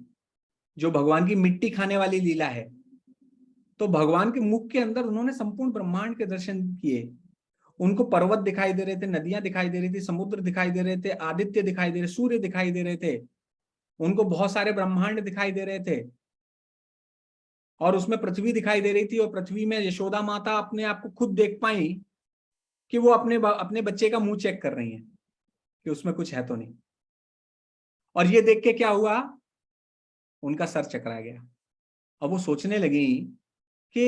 जो भगवान की मिट्टी खाने वाली लीला है। तो भगवान के मुख के अंदर उन्होंने संपूर्ण ब्रह्मांड के दर्शन किए। उनको पर्वत दिखाई दे रहे थे, नदियां दिखाई दे रही थी, समुद्र दिखाई दे रहे थे, आदित्य दिखाई दे रहे, सूर्य दिखाई दे रहे थे, उनको बहुत सारे ब्रह्मांड दिखाई दे रहे थे, और उसमें पृथ्वी दिखाई दे रही थी। और पृथ्वी में यशोदा माता अपने आप को खुद देख पाई कि वो अपने बच्चे का मुंह चेक कर रही हैं कि उसमें कुछ है तो नहीं। और ये देख के क्या हुआ, उनका सर चकरा गया। अब वो सोचने लगी कि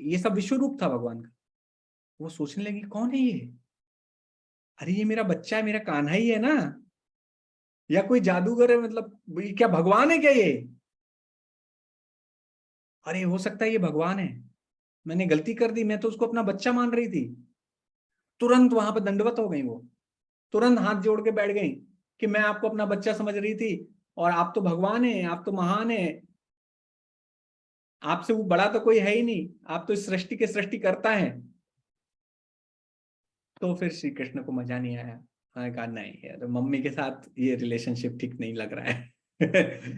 ये सब विश्व रूप था भगवान का। वो सोचने लगी कौन है ये, अरे ये मेरा बच्चा है, मेरा कान्हा ही है ना, या कोई जादूगर है, मतलब क्या भगवान है क्या ये? अरे हो सकता है ये भगवान है, मैंने गलती कर दी, मैं तो उसको अपना बच्चा मान रही थी। तुरंत वहां पर दंडवत हो गई वो, तुरंत हाथ जोड़ के बैठ गई कि मैं आपको अपना बच्चा समझ रही थी और आप तो भगवान हैं, आप तो महान हैं, आपसे वो बड़ा तो कोई है ही नहीं, आप तो इस सृष्टि के सृष्टि करता है। तो फिर श्री कृष्ण को मजा नहीं आया। मैंने कहा नहीं यार, मम्मी के साथ ये रिलेशनशिप ठीक नहीं लग रहा है।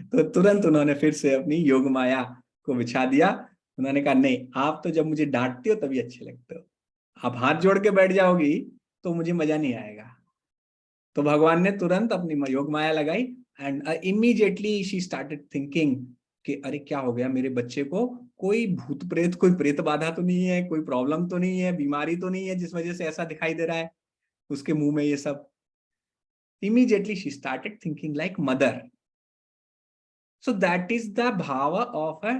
तो तुरंत उन्होंने फिर से अपनी योग माया को बिछा दिया। उन्होंने कहा नहीं, आप तो जब मुझे डांटते हो तभी अच्छे लगते हो, आप हाथ जोड़ के बैठ जाओगी तो मुझे मजा नहीं आएगा। तो भगवान ने तुरंत अपनी योग माया लगाई and immediately she started thinking कि अरे क्या हो गया मेरे बच्चे को, कोई भूत प्रेत, कोई प्रेत बाधा तो नहीं है, कोई प्रॉब्लम तो नहीं है, बीमारी तो नहीं है जिस वजह से ऐसा दिखाई दे रहा है उसके मुंह में ये सब। Immediately she started thinking like mother. So that is the bhava of a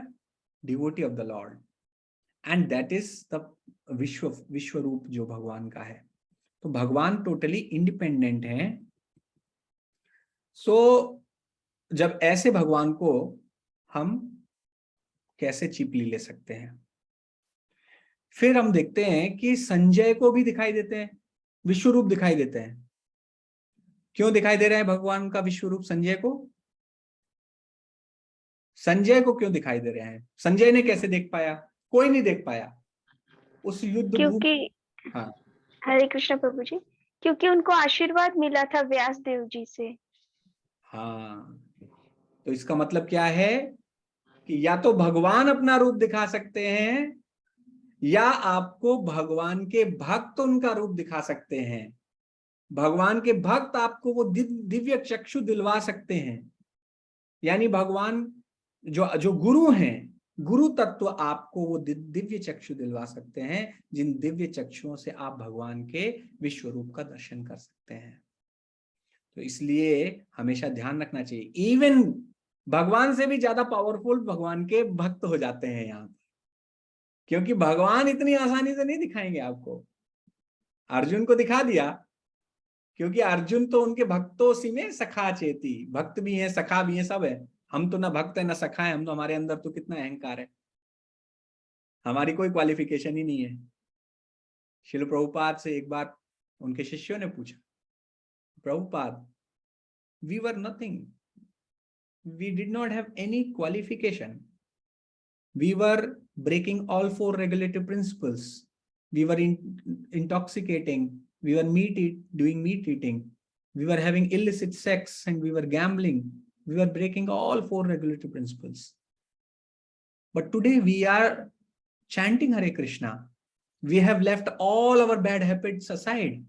devotee of the Lord, and that is the विश्व रूप जो भगवान का है। तो भगवान टोटली इंडिपेंडेंट है। सो जब ऐसे भगवान को हम कैसे चीपली ले सकते हैं? फिर हम देखते हैं कि संजय को भी दिखाई देते हैं, विश्व रूप दिखाई देते हैं। क्यों दिखाई दे रहे हैं भगवान का विश्व रूप संजय को? संजय को क्यों दिखाई दे रहे हैं? संजय ने कैसे देख पाया? कोई नहीं देख पाया उस युद्ध क्योंकि हाँ, हरे कृष्ण प्रभु जी, क्योंकि उनको आशीर्वाद मिला था व्यास देव जी से। हाँ, तो इसका मतलब क्या है कि या तो भगवान अपना रूप दिखा सकते हैं या आपको भगवान के भक्त उनका रूप दिखा सकते हैं। भगवान के भक्त आपको वो दिव्य चक्षु दिलवा सकते हैं। यानी भगवान जो गुरु हैं, गुरु तत्व आपको वो दिव्य चक्षु दिलवा सकते हैं, जिन दिव्य चक्षुओं से आप भगवान के विश्व रूप का दर्शन कर सकते हैं। तो इसलिए हमेशा ध्यान रखना चाहिए, इवन भगवान से भी ज्यादा पावरफुल भगवान के भक्त हो जाते हैं यहाँ पर, क्योंकि भगवान इतनी आसानी से नहीं दिखाएंगे आपको। अर्जुन को दिखा दिया क्योंकि अर्जुन तो उनके भक्तों सी में सखा चेती, भक्त भी है, सखा भी है, सब है। हम तो ना भक्त है ना सखा है, हम तो, हमारे अंदर तो कितना अहंकार है, हमारी कोई क्वालिफिकेशन ही नहीं है। श्रील प्रभुपाद से एक बार उनके शिष्यों ने पूछा, Prabhupada, we were nothing, we did not have any qualification, we were breaking all 4 regulative principles, we were intoxicating, we were doing meat eating, we were having illicit sex, and we were gambling, we were breaking all 4 regulative principles. But today we are chanting Hare Krishna, we have left all our bad habits aside.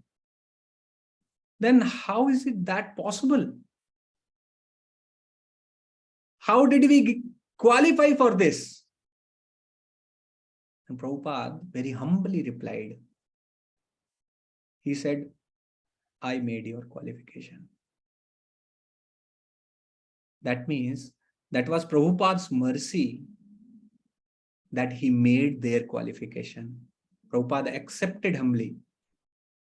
Then how is it that possible? How did we qualify for this? And Prabhupada very humbly replied, he said, I made your qualification. That means that was Prabhupada's mercy that he made their qualification. Prabhupada accepted humbly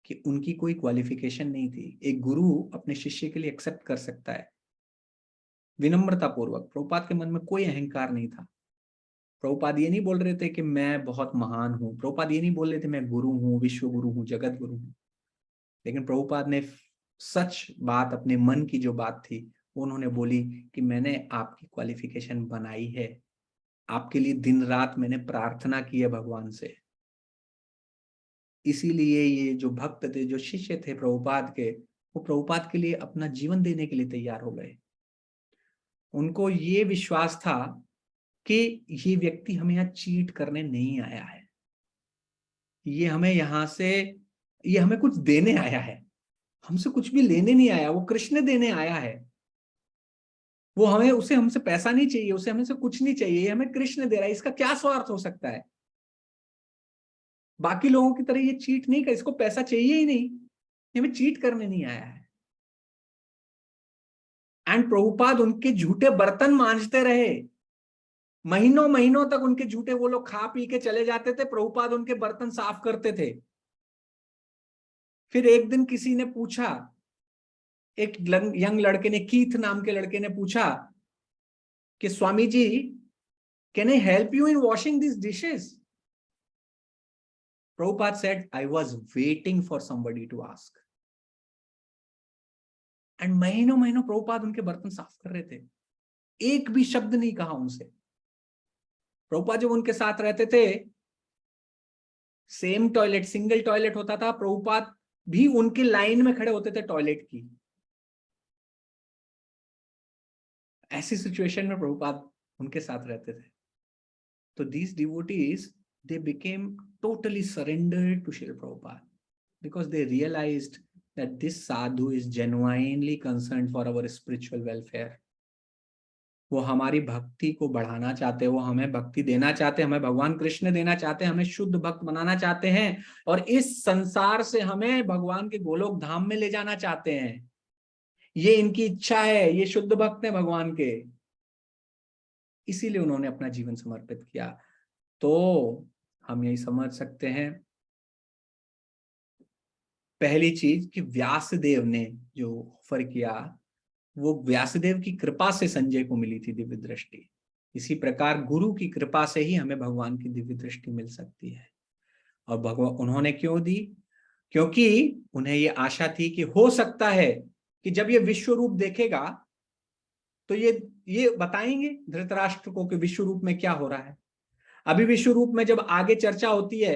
कि उनकी कोई qualification नहीं थी। एक गुरु अपने शिष्य के लिए एक्सेप्ट कर सकता है विनम्रता पूर्वक। प्रभुपाद के मन में कोई अहंकार नहीं था। प्रभुपाद ये नहीं बोल रहे थे कि मैं बहुत महान हूं, प्रभुपाद ये नहीं बोल रहे थे मैं गुरु हूं, विश्व गुरु हूं, जगत गुरु हूं। लेकिन प्रभुपाद ने सच बात, अपने मन की जो बात थी वो उन्होंने बोली कि मैंने आपकी क्वालिफिकेशन बनाई है, आपके लिए दिन रात मैंने प्रार्थना की है भगवान से। इसीलिए ये जो भक्त थे, जो शिष्य थे प्रभुपाद के, वो प्रभुपाद के लिए अपना जीवन देने के लिए तैयार हो गए। उनको ये विश्वास था कि ये व्यक्ति हमें यहाँ चीट करने नहीं आया है, ये हमें यहाँ से, ये हमें कुछ देने आया है, हमसे कुछ भी लेने नहीं आया, वो कृष्ण देने आया है। वो हमें, उसे हमसे पैसा नहीं चाहिए, उसे हमें से कुछ नहीं चाहिए, ये हमें कृष्ण दे रहा है, इसका क्या स्वार्थ हो सकता है? बाकी लोगों की तरह ये चीट नहीं कर, इसको पैसा चाहिए ही नहीं, ये हमें चीट करने नहीं आया है। एंड प्रभुपाद उनके झूठे बर्तन मांजते रहे, महीनों महीनों तक उनके झूठे, वो लोग खा पी के चले जाते थे, प्रभुपाद उनके बर्तन साफ करते थे। फिर एक दिन किसी ने पूछा, एक यंग लड़के ने, कीथ नाम के लड़के ने पूछा कि Swami ji, can I help you in washing this dishes? Prabhupada said, I was waiting for somebody to ask. And महीनों महीनों प्रभुपाद उनके बर्तन साफ कर रहे थे, एक भी शब्द नहीं कहा उनसे। प्रभुपाद जब उनके साथ रहते थे, सेम टॉयलेट, सिंगल टॉयलेट होता था, प्रभुपाद भी उनकी लाइन में खड़े होते थे टॉयलेट की। ऐसी सिचुएशन में प्रभुपाद उनके साथ रहते थे। तो these devotees, they became totally surrendered to Srila Prabhupada because they realized that this sadhu is genuinely concerned for our spiritual welfare. वो हमारी भक्ति को बढ़ाना चाहते हैं, वो हमें भक्ति देना चाहते हैं, हमें भगवान कृष्ण देना चाहते हैं, हमें शुद्ध भक्त बनाना चाहते हैं, और इस संसार से हमें भगवान के गोलोक धाम में ले जाना चाहते हैं। ये इनकी इच्छा है, ये शुद्ध भक्त हैं भगवान के, इसीलिए उन्होंने अपना जीवन समर्पित किया। तो हम यही समझ सकते हैं, पहली चीज कि व्यासदेव ने जो ऑफर किया, वो व्यासदेव की कृपा से संजय को मिली थी दिव्य दृष्टि। इसी प्रकार गुरु की कृपा से ही हमें भगवान की दिव्य दृष्टि मिल सकती है। और भगवान उन्होंने क्यों दी? क्योंकि उन्हें ये आशा थी कि हो सकता है कि जब ये विश्व रूप देखेगा तो ये बताएंगे धृतराष्ट्र को कि विश्व रूप में क्या हो रहा है। अभी विश्व रूप में जब आगे चर्चा होती है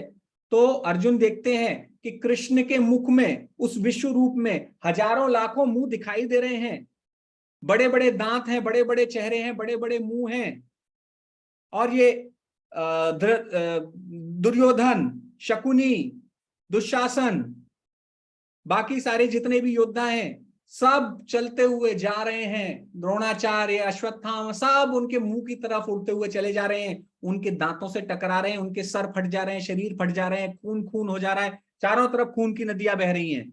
तो अर्जुन देखते हैं कि कृष्ण के मुख में, उस विश्व रूप में हजारों लाखों मुंह दिखाई दे रहे हैं, बड़े बड़े दांत हैं, बड़े बड़े चेहरे हैं, बड़े बड़े मुंह हैं, और ये दुर्योधन, शकुनी, दुशासन, बाकी सारे जितने भी योद्धा हैं, सब चलते हुए जा रहे हैं। द्रोणाचार्य, अश्वत्थामा, सब उनके मुंह की तरफ उड़ते हुए चले जा रहे हैं, उनके दांतों से टकरा रहे हैं, उनके सर फट जा रहे हैं, शरीर फट जा रहे हैं, खून खून हो जा रहा है, चारों तरफ खून की नदियां बह रही हैं।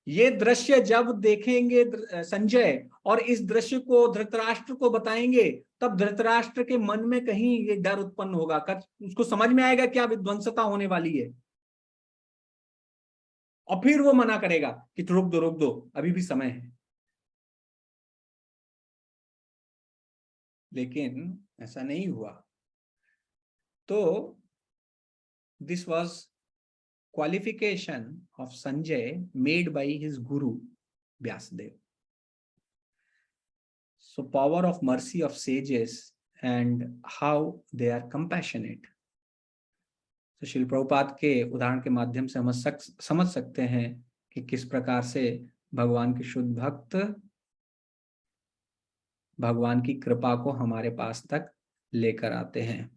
ये दृश्य जब देखेंगे संजय और इस दृश्य को धृतराष्ट्र को बताएंगे, तब धृतराष्ट्र के मन में कहीं ये डर उत्पन्न होगा, उसको समझ में आएगा क्या विध्वंसता होने वाली है, और फिर वो मना करेगा कि रुक दो अभी भी समय है। लेकिन ऐसा नहीं हुआ। तो this was qualification of Sanjay made by his guru Vyasdev. So power of mercy of sages and how they are compassionate. तो श्रील प्रभुपाद के उदाहरण के माध्यम से हम समझ सकते हैं कि किस प्रकार से भगवान के शुद्ध भक्त भगवान की कृपा को हमारे पास तक लेकर आते हैं।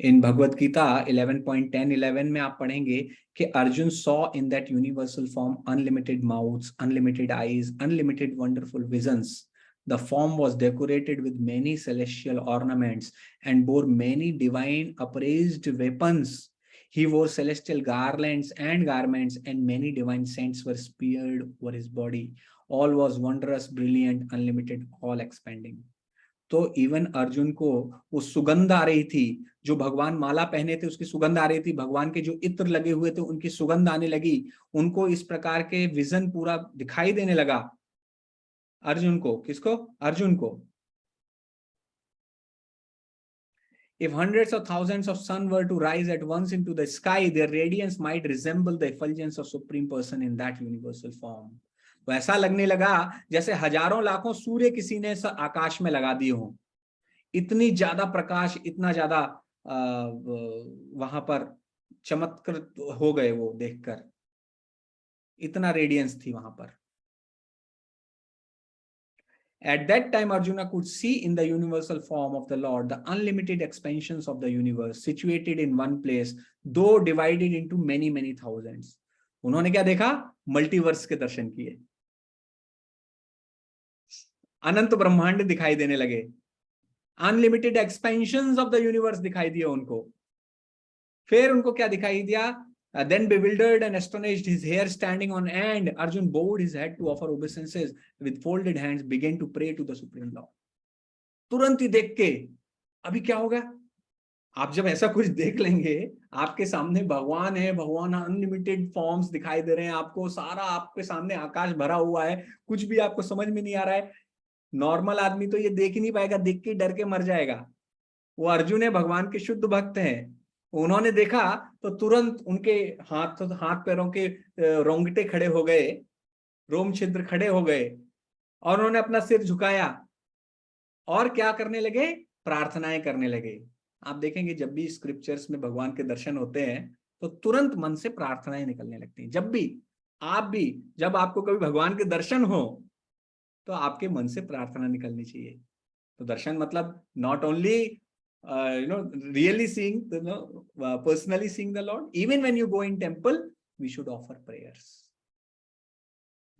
इन भगवत गीता 11.10-11 में आप पढ़ेंगे कि Arjun saw in that universal form unlimited mouths, unlimited eyes, unlimited wonderful visions. The form was decorated with many celestial ornaments and bore many divine upraised weapons. He wore celestial garlands and garments, and many divine scents were speared over his body. All was wondrous, brilliant, unlimited, all expanding. तो even Arjun को वो सुगंध आ रही थी, जो भगवान माला पहने थे उसकी सुगंध आ रही थी, भगवान के जो इत्र लगे हुए थे उनकी सुगंध आने लगी, उनको इस प्रकार के विजन पूरा दिखाई देने लगा। अर्जुन को, किसको? अर्जुन को। If hundreds of thousands of sun were to rise at once into the sky, their radiance might resemble the effulgence of Supreme Person in that universal form. तो ऐसा लगने लगा जैसे हजारों लाखों सूर्य किसी ने आकाश में लगा दिए हों। इतनी ज्यादा प्रकाश, इतना ज्यादा वहां पर चमत्कृत हो गए वो देखकर, इतना रेडियंस थी वहां पर। At that time, Arjuna could see in the universal form of the Lord the unlimited expansions of the universe situated in one place, though divided into many, many thousands. उन्होंने क्या देखा? मल्टीवर्स के दर्शन किए, अनंत ब्रह्मांड दिखाई देने लगे, unlimited expansions of the universe दिखाई दिए उनको। फिर उनको क्या दिखाई दिया? Then bewildered and astonished, his hair standing on end, Arjun bowed his head to offer obeisances, with folded hands began to pray to the Supreme Lord. तुरंत ही देख के अभी क्या होगा? आप जब ऐसा कुछ देख लेंगे, आपके सामने भगवान है, भगवान अनलिमिटेड फॉर्म्स दिखाई दे रहे हैं आपको, सारा आपके सामने आकाश भरा हुआ है, कुछ भी आपको समझ में नहीं आ रहा है। नॉर्मल आदमी तो ये देख ही नहीं पाएगा, देख के डर के मर जाएगा। वो अर्जुन है, भगवान के शुद्ध भक्त हैं, उन्होंने देखा तो तुरंत उनके हाथ पैरों के रोंगटे खड़े हो गए, रोम छिद्र खड़े हो गए और उन्होंने अपना सिर झुकाया और क्या करने लगे, प्रार्थनाएं करने लगे। आप देखेंगे जब भी स्क्रिप्चर्स में भगवान के दर्शन होते हैं तो तुरंत मन से प्रार्थनाएं निकलने लगती हैं। जब भी आप भी, जब आपको कभी भगवान के दर्शन हो तो आपके मन से प्रार्थना निकलनी चाहिए। तो दर्शन मतलब not only really seeing personally seeing the Lord, even when you go in temple we should offer prayers।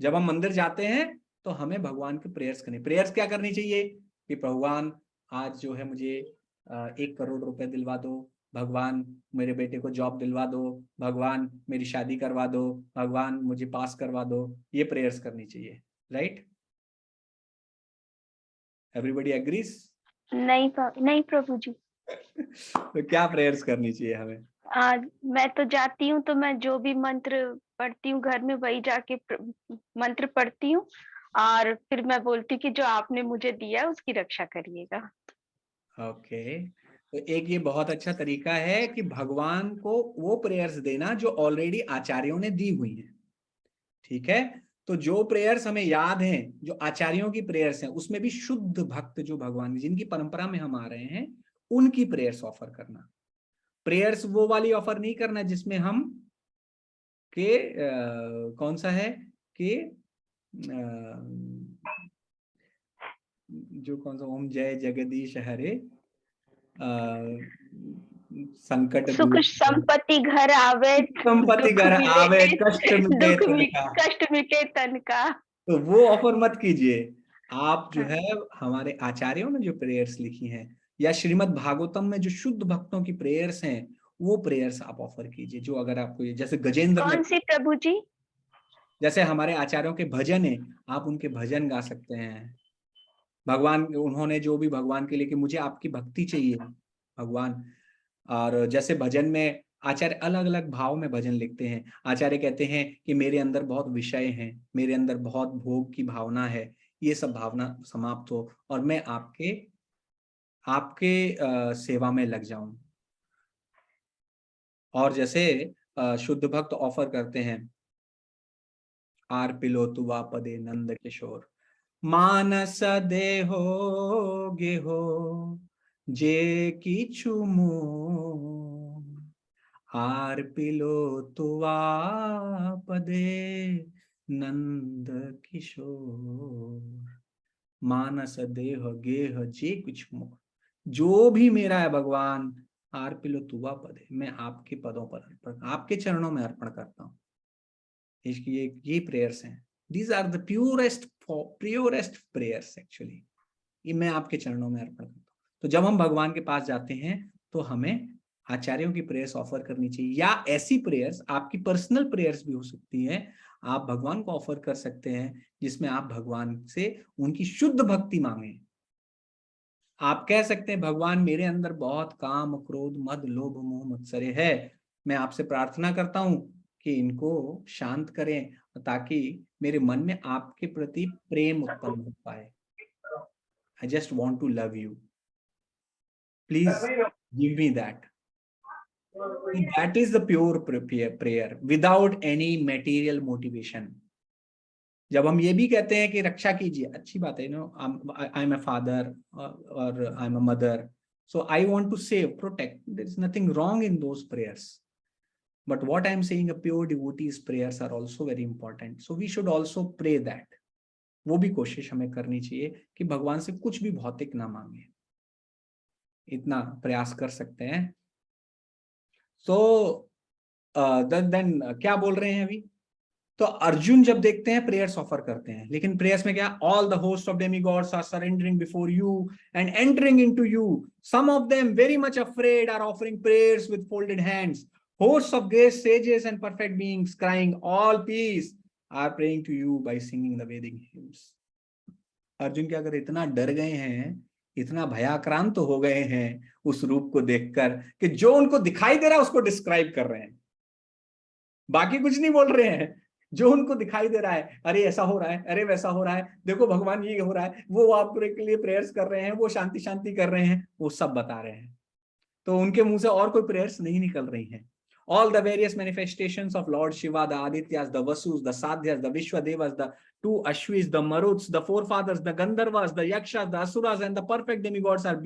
जब हम मंदिर जाते हैं तो हमें भगवान के प्रेयर्स करनी। प्रेयर्स क्या करनी चाहिए कि भगवान आज जो है मुझे 1 करोड़ रुपए दिलवा दो, भगवान मेरे बेटे को जॉब दिलवा दो, भगवान मेरी शादी करवा दो, भगवान मुझे पास करवा दो। ये प्रेयर्स करनी चाहिए, राइट? Everybody agrees? नहीं प्रभु जी। तो क्या प्रेयर्स करनी चाहिए हमें? मैं तो जाती हूँ तो मैं जो भी मंत्र पढ़ती हूँ घर में वही जाके मंत्र पढ़ती हूँ और फिर मैं बोलती हूँ कि जो आपने मुझे दिया उसकी रक्षा करिएगा। ओके, तो एक ये बहुत अच्छा तरीका है कि भगवान को वो प्रेयर्स देना जो ऑलरेडी आचार्यों ने दी हुई है। ठीक है, तो जो प्रेयर्स हमें याद हैं, जो आचार्यों की प्रेयर्स हैं, उसमें भी शुद्ध भक्त जो भगवान जिनकी परंपरा में हम आ रहे हैं उनकी प्रेयर्स ऑफर करना। प्रेयर्स वो वाली ऑफर नहीं करना जिसमें हम कौन सा है कि जो कौन सा ओम जय जगदीश हरे संकट सुख संपत्ति घर आवे, संपत्ति घर आवे, कष्ट मिटे तन का। तो वो ऑफर मत कीजिए। आप जो है हमारे आचार्यों ने जो प्रेयर्स लिखी हैं या श्रीमद् भागवतम में जो शुद्ध भक्तों की प्रेयर्स हैं वो प्रेयर्स आप ऑफर कीजिए। जो अगर आपको जैसे गजेंद्र कौन सी प्रभु जी? जैसे हमारे आचार्यों के भजन है, आप उनके भजन गा सकते हैं। भगवान, उन्होंने जो भी भगवान के लिए कि मुझे आपकी भक्ति चाहिए भगवान, और जैसे भजन में आचार्य अलग अलग भाव में भजन लिखते हैं। आचार्य कहते हैं कि मेरे अंदर बहुत विषय हैं, मेरे अंदर बहुत भोग की भावना है, ये सब भावना समाप्त हो और मैं आपके सेवा में लग जाऊं। और जैसे शुद्ध भक्त ऑफर करते हैं आर पिलो तुवा पदे नंद किशोर, मानस देहो गेहो जे किछु मोह, आर पिलो तुवा पदे नंद किशोर, मानस देह गेह जे कुछ मोह। जो भी मेरा है भगवान, आर पिलो तुवा पदे, मैं आपके पदों पर अर्पण, आपके चरणों में अर्पण करता हूँ। ये प्रेयर्स हैं। These are the purest prayers actually। ये मैं आपके चरणों में अर्पण करता हूँ। तो जब हम भगवान के पास जाते हैं तो हमें आचार्यों की प्रेयर्स ऑफर करनी चाहिए, या ऐसी प्रेयर्स, आपकी पर्सनल प्रेयर्स भी हो सकती है, आप भगवान को ऑफर कर सकते हैं जिसमें आप भगवान से उनकी शुद्ध भक्ति मांगे। आप कह सकते हैं भगवान मेरे अंदर बहुत काम क्रोध मद लोभ मोह मत्सर्य है, मैं आपसे प्रार्थना करता हूं कि इनको शांत करें ताकि मेरे मन में आपके प्रति प्रेम उत्पन्न हो पाए। I just want to love you. Please give me that. That is the pure prayer without any material motivation. जब हम ये भी कहते हैं कि रक्षा कीजिए, अच्छी बात है, आई एम अ फादर और I am a mother, so I want to save, protect. There is nothing wrong in those prayers. But what I am saying, a pure devotee's prayers are also very important. So we should also pray that. वो भी कोशिश हमें करनी चाहिए कि भगवान से कुछ भी भौतिक ना मांगे, इतना प्रयास कर सकते हैं। तो देन क्या बोल रहे हैं अभी? तो अर्जुन जब देखते हैं प्रेयर्स ऑफर करते हैं, लेकिन प्रेयर्स में क्या? All the host of demigods are surrendering before you and entering into you, some of them very much afraid are offering prayers with folded hands, hosts of great sages and perfect beings crying all peace are praying to you by singing the Vedic hymns। Arjun क्या करे, इतना डर गए हैं, इतना भयाक्रांत तो हो गए हैं उस रूप को देखकर कि जो उनको दिखाई दे रहा है उसको डिस्क्राइब कर रहे हैं, बाकी कुछ नहीं बोल रहे हैं। जो उनको दिखाई दे रहा है, अरे ऐसा हो रहा है, अरे वैसा हो रहा है, देखो भगवान ये हो रहा है, वो आपके लिए प्रेयर्स कर रहे हैं, वो शांति शांति कर रहे हैं, वो सब बता रहे हैं। तो उनके मुंह से और कोई प्रेयर्स नहीं निकल रही हैं। All the various manifestations of Lord Shiva, the Adityas, the Vasus, the Sadhyas, the Vishwadevas, the two Ashwis, the Maruts, the forefathers, the Gandharvas, the Yakshas, the Asuras, and the perfect demigods are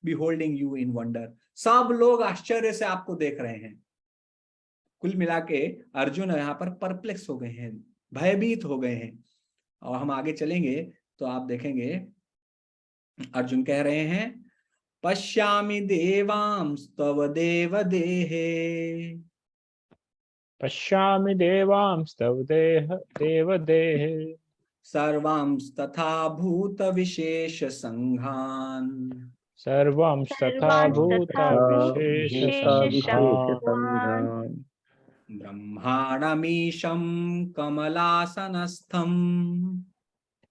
beholding you in wonder. सब लोग आश्चर्य से आपको देख रहे हैं। कुल मिला के अर्जुन यहाँ पर परप्लेक्स हो गए हैं, भयभीत हो गए हैं। और हम आगे चलेंगे तो आप देखेंगे अर्जुन कह रहे हैं, पश्यामि देवांस्तव देवदेहे, पश्यामि देवांस्तव देवदेहे, सर्वांस्तथा भूत विशेष संघान, सर्वांस्तथा भूत विशेष संघान्, ब्रह्माणमीशं कमलासनस्थं,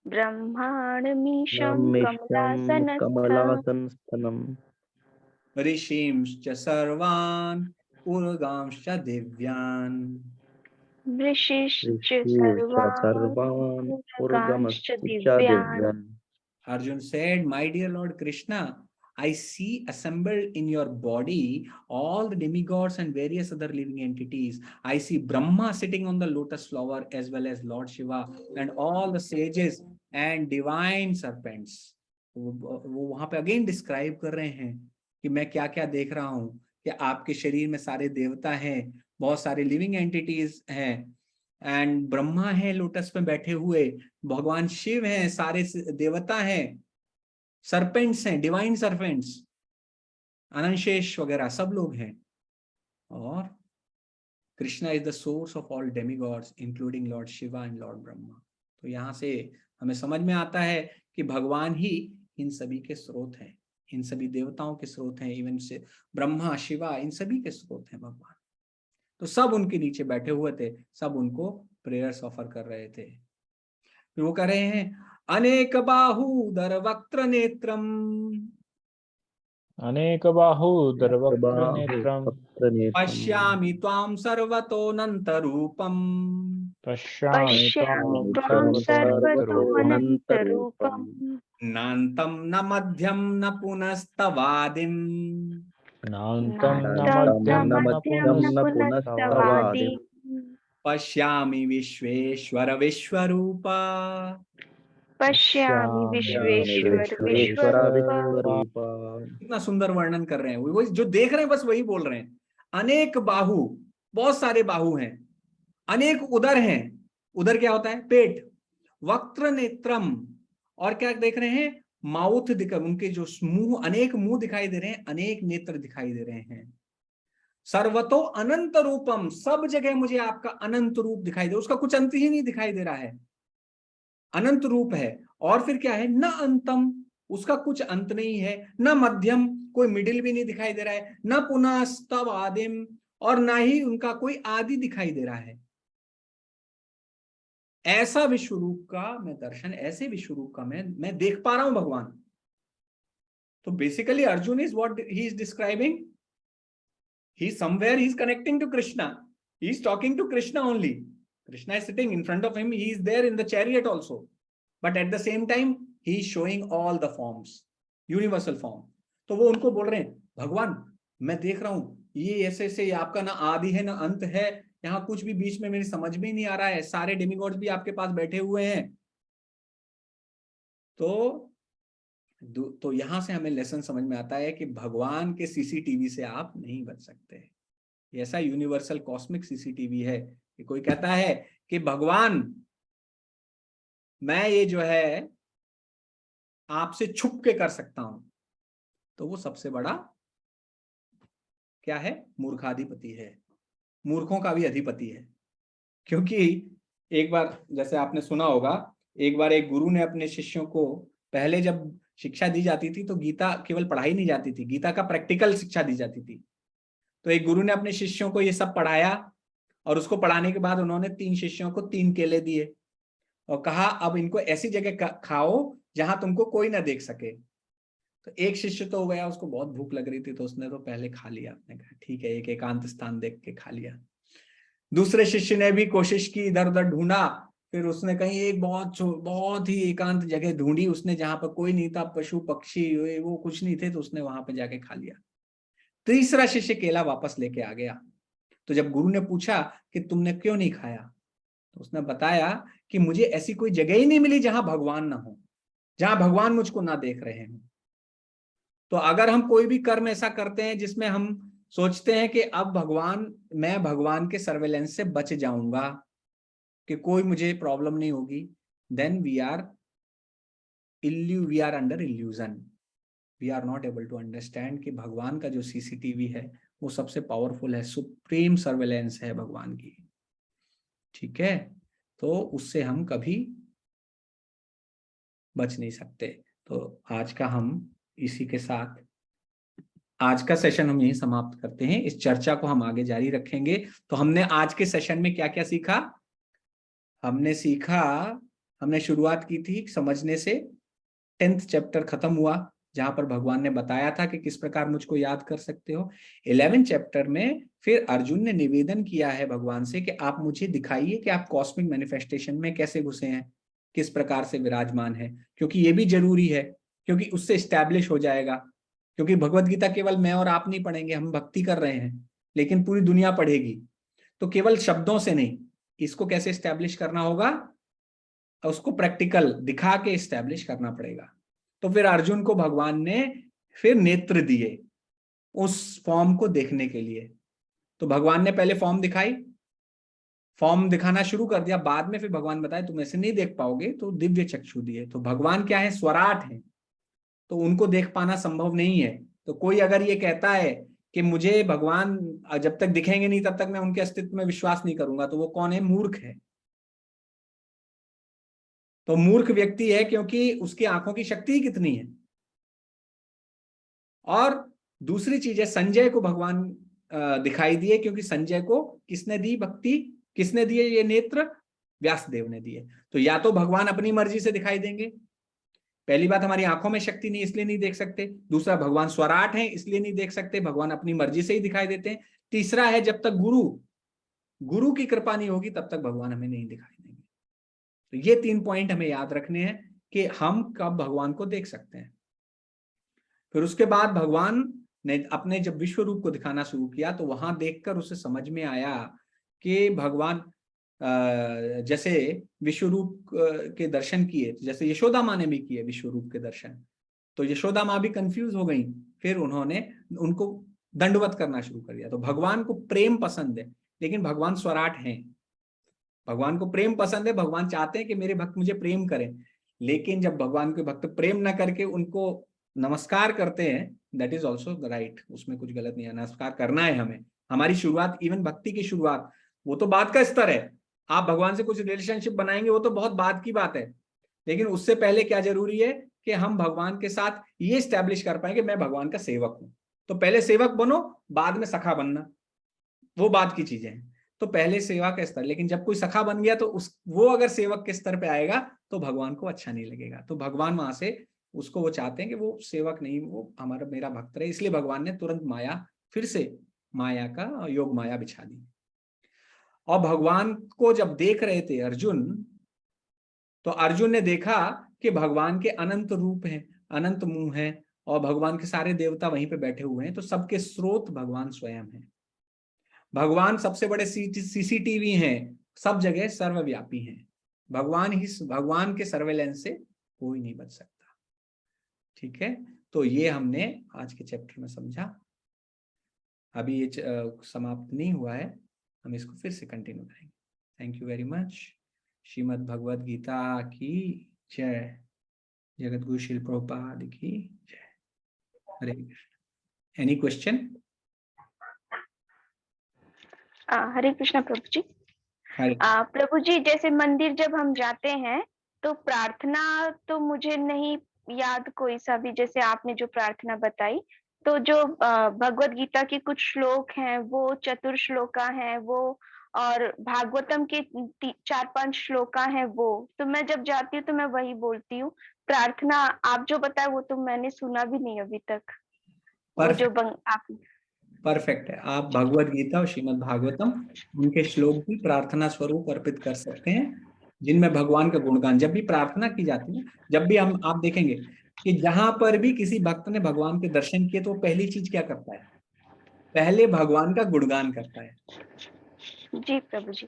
ब्रह्माणमीशं ब्रह्मेशं कमलासनस्थनं, ऋषींश्च सर्वान् उर्गांश्च दिव्यान्, ऋषिश्च सर्वान् उर्गमश्च दिव्यान्. Arjun said, my dear Lord Krishna, I see assembled in your body all the demigods and various other living entities. I see Brahma sitting on the lotus flower as well as Lord Shiva and all the sages and divine serpents. वो वहां पे again describe कर रहे हैं कि मैं क्या क्या देख रहा हूँ, कि आपके शरीर में सारे देवता हैं, बहुत सारे लिविंग एंटिटीज हैं, एंड ब्रह्मा है लोटस में बैठे हुए, भगवान शिव हैं, सारे देवता हैं, सरपेंट्स हैं, डिवाइन सरपेंट्स, अनंशेष वगैरह सब लोग हैं, और Krishna is the source of all demigods including Lord Shiva and Lord Brahma. तो यहाँ से हमें समझ में आता है कि भगवान ही इन सभी के स्रोत हैं, इन सभी देवताओं के स्रोत हैं, इवन से ब्रह्मा शिवा इन सभी के स्रोत हैं भगवान। तो सब उनके नीचे बैठे हुए थे, सब उनको प्रेयर्स ऑफर कर रहे थे। फिर वो कह रहे हैं, अनेक बाहूदर वक्त्र नेत्रम, अनेक बाहूदर वक्त्र नेत्रम, पश्यामि त्वां सर्वतोऽनन्त रूपम, पश्यामि त्वां सर्वतोऽनन्त रूपम्, नान्तं न मध्यं न पुनस्तवादिम्, नान्तं न मध्यं न पुनस्तवादिम्, पश्यामि विश्वेश्वर विश्वरूपा, पश्यामि विश्वेश्वर विश्वरूप। कितना सुंदर वर्णन कर रहे हैं, वो जो देख रहे हैं बस वही बोल रहे हैं। अनेक बाहु, बहुत सारे बाहु हैं, अनेक उदर हैं, उदर क्या होता है, पेट, वक्त्र नेत्रम, और क्या देख रहे हैं, माउथ दिखा, उनके जो मुंह, अनेक मुंह दिखाई दे रहे हैं, अनेक नेत्र दिखाई दे रहे हैं, सर्वतो अनंत रूपम, सब जगह मुझे आपका अनंत रूप दिखाई दे, उसका कुछ अंत ही नहीं दिखाई दे रहा है, अनंत रूप है। और फिर क्या है, न अंतम, उसका कुछ अंत नहीं है, न मध्यम, कोई मिडिल भी नहीं दिखाई दे रहा है, न पुनः स्तव आदिम, और ना ही उनका कोई आदि दिखाई दे रहा है। ऐसा विश्व रूप का मैं दर्शन, ऐसे विश्व रूप का मैं देख पा रहा हूं भगवान। तो basically Arjun is what he is describing, he somewhere he is connecting to Krishna, he is talking to Krishna only, Krishna is sitting in front of him, he is there in the chariot also, but at the same time he is showing all the forms, universal form। तो वो उनको बोल रहे हैं, भगवान मैं देख रहा हूं, ये ऐसे ऐसे आपका ना आदि है ना अंत है, यहाँ कुछ भी बीच में मेरी समझ में नहीं आ रहा है, सारे डेमिगॉड्स भी आपके पास बैठे हुए हैं। तो यहां से हमें लेसन समझ में आता है कि भगवान के सीसीटीवी से आप नहीं बच सकते। ऐसा यूनिवर्सल कॉस्मिक सीसीटीवी है कि कोई कहता है कि भगवान मैं ये जो है आपसे छुप के कर सकता हूं, तो वो सबसे बड़ा क्या है, मूर्खाधिपति है, मूर्खों का भी अधिपति है। क्योंकि एक बार, जैसे आपने सुना होगा, एक बार एक गुरु ने अपने शिष्यों को, पहले जब शिक्षा दी जाती थी तो गीता केवल पढ़ाई नहीं जाती थी, गीता का प्रैक्टिकल शिक्षा दी जाती थी। तो एक गुरु ने अपने शिष्यों को ये सब पढ़ाया, और उसको पढ़ाने के बाद उन्होंने 3 शिष्यों को 3 केले दिए और कहा अब इनको ऐसी जगह खाओ जहां तुमको कोई ना देख सके। तो एक शिष्य तो हो गया, उसको बहुत भूख लग रही थी, तो उसने तो पहले खा लिया, अपने कहा ठीक है, एक एकांत स्थान देख के खा लिया। दूसरे शिष्य ने भी कोशिश की, इधर उधर ढूंढा, फिर उसने कहीं एक बहुत ही एकांत जगह ढूंढी उसने, जहां पर कोई नहीं था, पशु पक्षी वो कुछ नहीं थे, तो उसने वहां पे जाके खा लिया। तीसरा शिष्य केला वापस लेके आ गया, तो जब गुरु ने पूछा कि तुमने क्यों नहीं खाया, तो उसने बताया कि मुझे ऐसी कोई जगह ही नहीं मिली जहां भगवान ना हो, जहां भगवान मुझको ना देख रहे हैं। तो अगर हम कोई भी कर्म ऐसा करते हैं जिसमें हम सोचते हैं कि अब मैं भगवान के सर्वेलेंस से बच जाऊंगा, कि कोई मुझे प्रॉब्लम नहीं होगी, then we are under illusion, we are not able to understand कि भगवान का जो सीसीटीवी है वो सबसे पावरफुल है, सुप्रीम सर्वेलेंस है भगवान की। ठीक है, तो उससे हम कभी बच नहीं सकते। तो आज का हम इसी के साथ आज का सेशन हम यहीं समाप्त करते हैं। इस चर्चा को हम आगे जारी रखेंगे। तो हमने आज के सेशन में क्या क्या सीखा? हमने शुरुआत की थी समझने से, 10th चैप्टर खत्म हुआ जहां पर भगवान ने बताया था कि किस प्रकार मुझको याद कर सकते हो। 11th चैप्टर में फिर अर्जुन ने निवेदन किया है भगवान से कि आप मुझे दिखाइए कि आप कॉस्मिक मैनिफेस्टेशन में कैसे घुसे हैं, किस प्रकार से विराजमान है, क्योंकि ये भी जरूरी है, क्योंकि उससे स्टैब्लिश हो जाएगा। क्योंकि भगवत गीता केवल मैं और आप नहीं पढ़ेंगे, हम भक्ति कर रहे हैं, लेकिन पूरी दुनिया पढ़ेगी। तो केवल शब्दों से नहीं, इसको कैसे स्टैब्लिश करना होगा, उसको प्रैक्टिकल दिखा के स्टैब्लिश करना पड़ेगा। तो फिर अर्जुन को भगवान ने फिर नेत्र दिए उस फॉर्म को देखने के लिए। तो भगवान ने पहले फॉर्म दिखाना शुरू कर दिया, बाद में फिर भगवान बताए तुम ऐसे नहीं देख पाओगे, तो दिव्य चक्षु दिए। तो भगवान क्या है? स्वराट है, तो उनको देख पाना संभव नहीं है। तो कोई अगर ये कहता है कि मुझे भगवान जब तक दिखेंगे नहीं तब तक मैं उनके अस्तित्व में विश्वास नहीं करूंगा, तो वो कौन है? मूर्ख है। तो मूर्ख व्यक्ति है, क्योंकि उसकी आंखों की शक्ति कितनी है। और दूसरी चीज है, संजय को भगवान दिखाई दिए, क्योंकि संजय को किसने दी भक्ति, किसने दिए ये नेत्र? व्यासदेव ने दिए। तो या तो भगवान अपनी मर्जी से दिखाई देंगे, पहली बात हमारी आंखों में शक्ति नहीं इसलिए नहीं देख सकते, दूसरा भगवान स्वराट है इसलिए नहीं देख सकते, भगवान अपनी मर्जी से ही दिखाई देते हैं, तीसरा है जब तक गुरु की कृपा नहीं होगी तब तक भगवान हमें नहीं दिखाई देंगे। तो ये 3 पॉइंट हमें याद रखने हैं कि हम कब भगवान को देख सकते हैं। फिर उसके बाद भगवान ने अपने जब विश्व रूप को दिखाना शुरू किया, तो वहां देखकर उसे समझ में आया कि भगवान जैसे विश्व रूप के दर्शन किए, जैसे यशोदा माँ ने भी किए विश्व रूप के दर्शन, तो यशोदा माँ भी कंफ्यूज हो गई। फिर उन्होंने उनको दंडवत करना शुरू कर दिया। तो भगवान को प्रेम पसंद है, लेकिन भगवान स्वराट हैं, भगवान को प्रेम पसंद है, भगवान चाहते हैं कि मेरे भक्त मुझे प्रेम करें। लेकिन जब भगवान के भक्त प्रेम ना करके उनको नमस्कार करते हैं, दैट इज ऑल्सो राइट, उसमें कुछ गलत नहीं है, नमस्कार करना है हमें। हमारी शुरुआत, इवन भक्ति की शुरुआत, वो तो बात का स्तर है। आप भगवान से कुछ रिलेशनशिप बनाएंगे वो तो बहुत बाद की बात है, लेकिन उससे पहले क्या जरूरी है कि हम भगवान के साथ ये स्टैब्लिश कर पाएंगे मैं भगवान का सेवक हूं। तो पहले सेवक बनो, बाद में सखा बनना, वो बात की चीजें हैं। तो पहले सेवा का स्तर, लेकिन जब कोई सखा बन गया तो वो अगर सेवक के स्तर पे आएगा तो भगवान को अच्छा नहीं लगेगा। तो भगवान वहां से उसको वो चाहते हैं कि वो सेवक नहीं, वो मेरा भक्त रहे। इसलिए भगवान ने तुरंत फिर से माया का योग माया बिछा दी। और भगवान को जब देख रहे थे अर्जुन, तो अर्जुन ने देखा कि भगवान के अनंत रूप हैं, अनंत मुंह है, और भगवान के सारे देवता वहीं पे बैठे हुए हैं। तो सबके स्रोत भगवान स्वयं है। भगवान सबसे बड़े सीसीटीवी हैं, सब जगह सर्वव्यापी हैं। भगवान के सर्वेलेंस से कोई नहीं बच सकता। ठीक है, तो ये हमने आज के चैप्टर में समझा। अभी ये समाप्त नहीं हुआ है, हम इसको फिर से कंटिन्यू करेंगे। Thank you very much. Shrimad Bhagavad Gita की जय। जगत गुरु श्रील प्रभुपाद की जय। हरे कृष्ण। Any question? हरे कृष्णा प्रभु जी। हरे प्रभु जी, जैसे मंदिर जब हम जाते हैं तो प्रार्थना तो मुझे नहीं याद कोई सा भी, जैसे आपने जो प्रार्थना बताई, तो जो भगवत गीता के कुछ श्लोक हैं वो चतुर श्लोका हैं वो, और भागवतम के 4-5 श्लोका हैं वो, तो मैं जब जाती हूँ तो मैं वही बोलती हूँ। प्रार्थना आप जो बताए वो तो मैंने सुना भी नहीं अभी तक। वो जो आप परफेक्ट है। आप भगवत गीता और श्रीमद् भागवतम उनके श्लोक भी प्रार्थना स्वरूप अर्पित कर सकते हैं, जिनमें भगवान का गुणगान जब भी प्रार्थना की जाती है। जब भी आप देखेंगे कि जहां पर भी किसी भक्त ने भगवान के दर्शन किए तो पहली चीज क्या करता है? पहले भगवान का गुणगान करता है। जी प्रभु जी।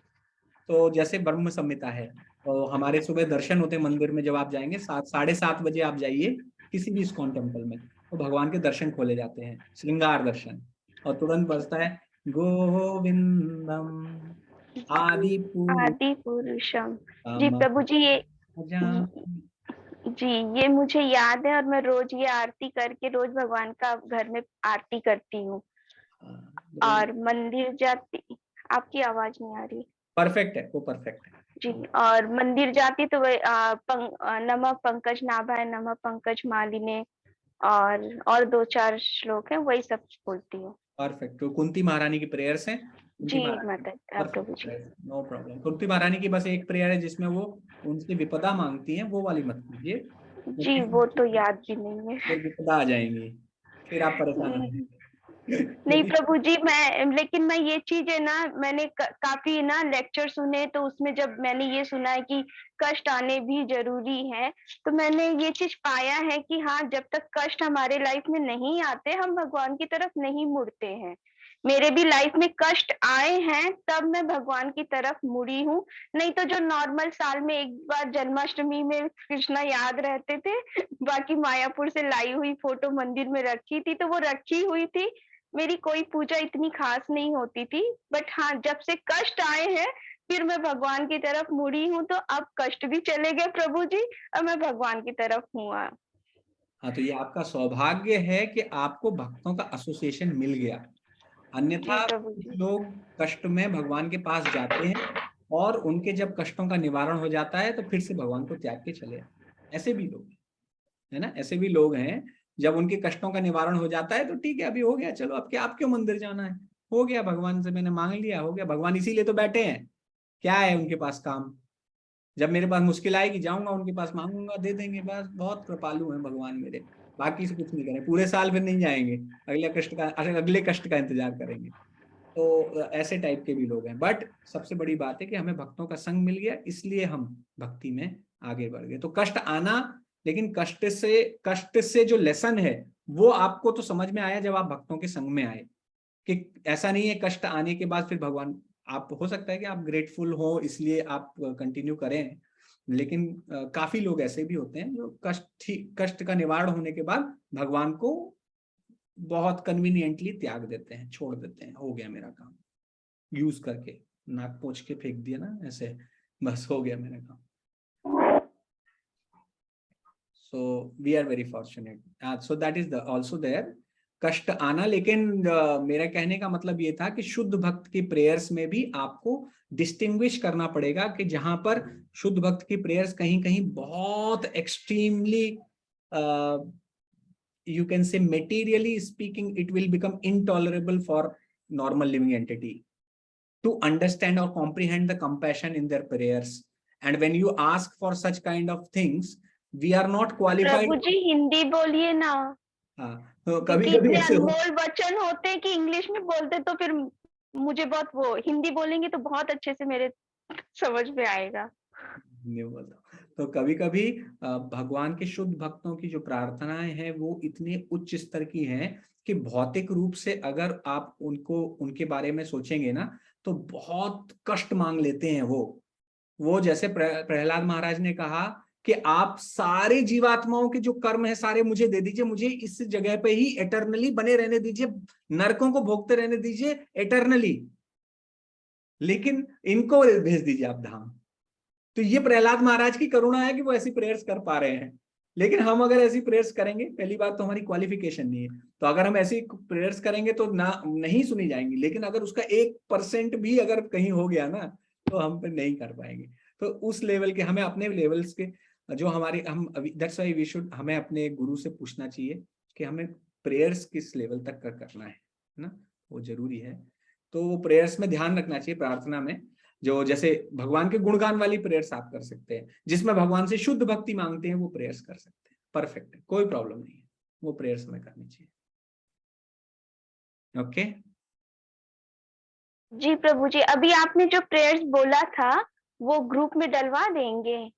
तो जैसे ब्रह्म संहिता है, तो हमारे सुबह दर्शन होते हैं मंदिर में, जब आप जाएंगे 7-7:30 बजे आप जाइए किसी भी इस्कॉन टेम्पल में, तो भगवान के दर्शन खोले जाते हैं, श्रृंगार दर्शन, और तुरंत बजता है गोविंदम आदि आदि पुरुषम। जी प्रभु जी, ये मुझे याद है, और मैं रोज ये आरती करके रोज भगवान का घर में आरती करती हूँ। और मंदिर जाती, आपकी आवाज नहीं आ रही। परफेक्ट है, वो परफेक्ट है जी। और मंदिर जाती तो वही नमः पंकज नाभाय, नमः पंकज मालिने, और 2-4 श्लोक है, वही सब बोलती हूँ। परफेक्ट। तो कुंती महारानी की प्रेयर्स हैं। जी माता प्रभु जी। No problem. कुंती महारानी की बस एक प्रेयर है जिसमें वो उनसे विपदा मांगती हैं, वो वाली मत कीजिए। जी वो तो याद भी नहीं है। फिर विपदा आ जाएंगी, फिर आप परेशान हो जाएंगे। नहीं प्रभु जी, लेकिन मैं ये चीज है ना, मैंने काफी ना लेक्चर सुने, तो उसमें जब मैंने ये सुना है कि कष्ट आने भी जरूरी है, तो मैंने ये चीज पाया है कि हाँ, जब तक कष्ट हमारे लाइफ में नहीं आते, हम भगवान की तरफ नहीं मुड़ते हैं। मेरे भी लाइफ में कष्ट आए हैं, तब मैं भगवान की तरफ मुड़ी हूँ। नहीं तो जो नॉर्मल साल में एक बार जन्माष्टमी में कृष्णा याद रहते थे, बाकी मायापुर से लाई हुई फोटो मंदिर में रखी थी, तो वो रखी हुई थी। मेरी कोई पूजा इतनी खास नहीं होती थी, बट हाँ, जब से कष्ट आए हैं, फिर मैं भगवान की तरफ मुड़ी हूँ, तो अब कष्ट भी चले गए प्रभु जी, और मैं भगवान की तरफ हूँ। हाँ, तो ये आपका सौभाग्य है कि आपको भक्तों का एसोसिएशन मिल गया। अन्यथा लोग कष्ट में भगवान के पास जाते हैं, और उनके जब कष्टों का निवारण हो जाता है तो फिर से भगवान को त्याग के चले आते हैं। ऐसे भी लोग है ना, ऐसे भी लोग हैं, जब उनके कष्टों का निवारण हो जाता है तो ठीक है, अभी हो गया, चलो अब क्या, आप क्यों मंदिर जाना है, हो गया, भगवान से मैंने मांग लिया, हो गया। भगवान इसीलिए तो बैठे हैं, क्या है उनके पास काम। जब मेरे पास मुश्किल आएगी, जाऊंगा उनके पास, मांगूंगा, दे देंगे, बस। बहुत कृपालु हैं भगवान मेरे, बाकी से कुछ नहीं करें, पूरे साल फिर नहीं जाएंगे, अगले कष्ट का इंतजार करेंगे। तो ऐसे टाइप के भी लोग हैं। बट सबसे बड़ी बात है कि हमें भक्तों का संग मिल गया, इसलिए हम भक्ति में आगे बढ़ गए। तो कष्ट आना, लेकिन कष्ट से जो लेसन है वो आपको तो समझ में आया जब आप भक्तों के संग में आए, कि ऐसा नहीं है कष्ट आने के बाद फिर भगवान, आप हो सकता है कि आप ग्रेटफुल हो इसलिए आप कंटिन्यू करें, लेकिन काफी लोग ऐसे भी होते हैं जो कष्ट का निवारण होने के बाद भगवान को बहुत कन्वीनियंटली त्याग देते हैं, छोड़ देते हैं, हो गया मेरा काम, यूज करके नाक पोंछ के फेंक दिया ना ऐसे, बस हो गया मेरा काम। So we are very fortunate. So that is also there, कष्ट आना। लेकिन मेरा कहने का मतलब ये था कि शुद्ध भक्त की प्रेयर्स में भी आपको डिस्टिंग्विश करना पड़ेगा, कि जहां पर शुद्ध भक्त की प्रेयर्स कहीं कहीं बहुत extremely, you can say materially speaking, it will become intolerable for normal living entity to understand or comprehend the compassion in their prayers. And when you ask for such kind of things, we are not qualified. प्रभु जी हिंदी बोलिए ना। हाँ, तो कभी कभी ऐसे अनमोल वचन होते हैं कि इंग्लिश में बोलते, तो फिर मुझे बहुत, वो हिंदी बोलेंगे तो बहुत अच्छे से मेरे समझ में आएगा। तो कभी कभी भगवान के शुद्ध भक्तों की जो प्रार्थनाएं हैं वो इतने उच्च स्तर की हैं कि भौतिक रूप से अगर आप उनके बारे में सोचेंगे ना, तो बहुत कष्ट मांग लेते हैं वो जैसे प्रहलाद महाराज ने कहा कि आप सारे जीवात्माओं के जो कर्म है सारे मुझे दे दीजिए, मुझे इस जगह पे ही एटर्नली बने रहने दीजिए, नरकों को भोगते रहने दीजिए एटर्नली, लेकिन इनको भेज दीजिए आप धाम। तो ये प्रहलाद महाराज की करुणा है कि वो ऐसी प्रेयर्स कर पा रहे हैं। लेकिन हम अगर ऐसी प्रेयर्स करेंगे, पहली बात तो हमारी क्वालिफिकेशन नहीं है, तो अगर हम ऐसी प्रेयर्स करेंगे तो नहीं सुनी जाएंगी। लेकिन अगर उसका 1% भी अगर कहीं हो गया ना, तो हम फिर नहीं कर पाएंगे। तो उस लेवल के हमें अपने लेवल्स के जो हमारे, हम दैट्स व्हाई वी शुड, हमें अपने गुरु से पूछना चाहिए कि हमें प्रेयर्स किस लेवल तक करना है ना, वो जरूरी है। तो वो प्रेयर्स में ध्यान रखना चाहिए, प्रार्थना में जो जैसे भगवान के गुणगान वाली प्रेयर्स आप कर सकते हैं, जिसमें भगवान से शुद्ध भक्ति मांगते हैं, वो प्रेयर्स कर सकते हैं, परफेक्ट है, कोई प्रॉब्लम नहीं है, वो प्रेयर्स हमें करनी चाहिए। ओके जी प्रभु जी, अभी आपने जो प्रेयर्स बोला था वो ग्रुप में डलवा देंगे?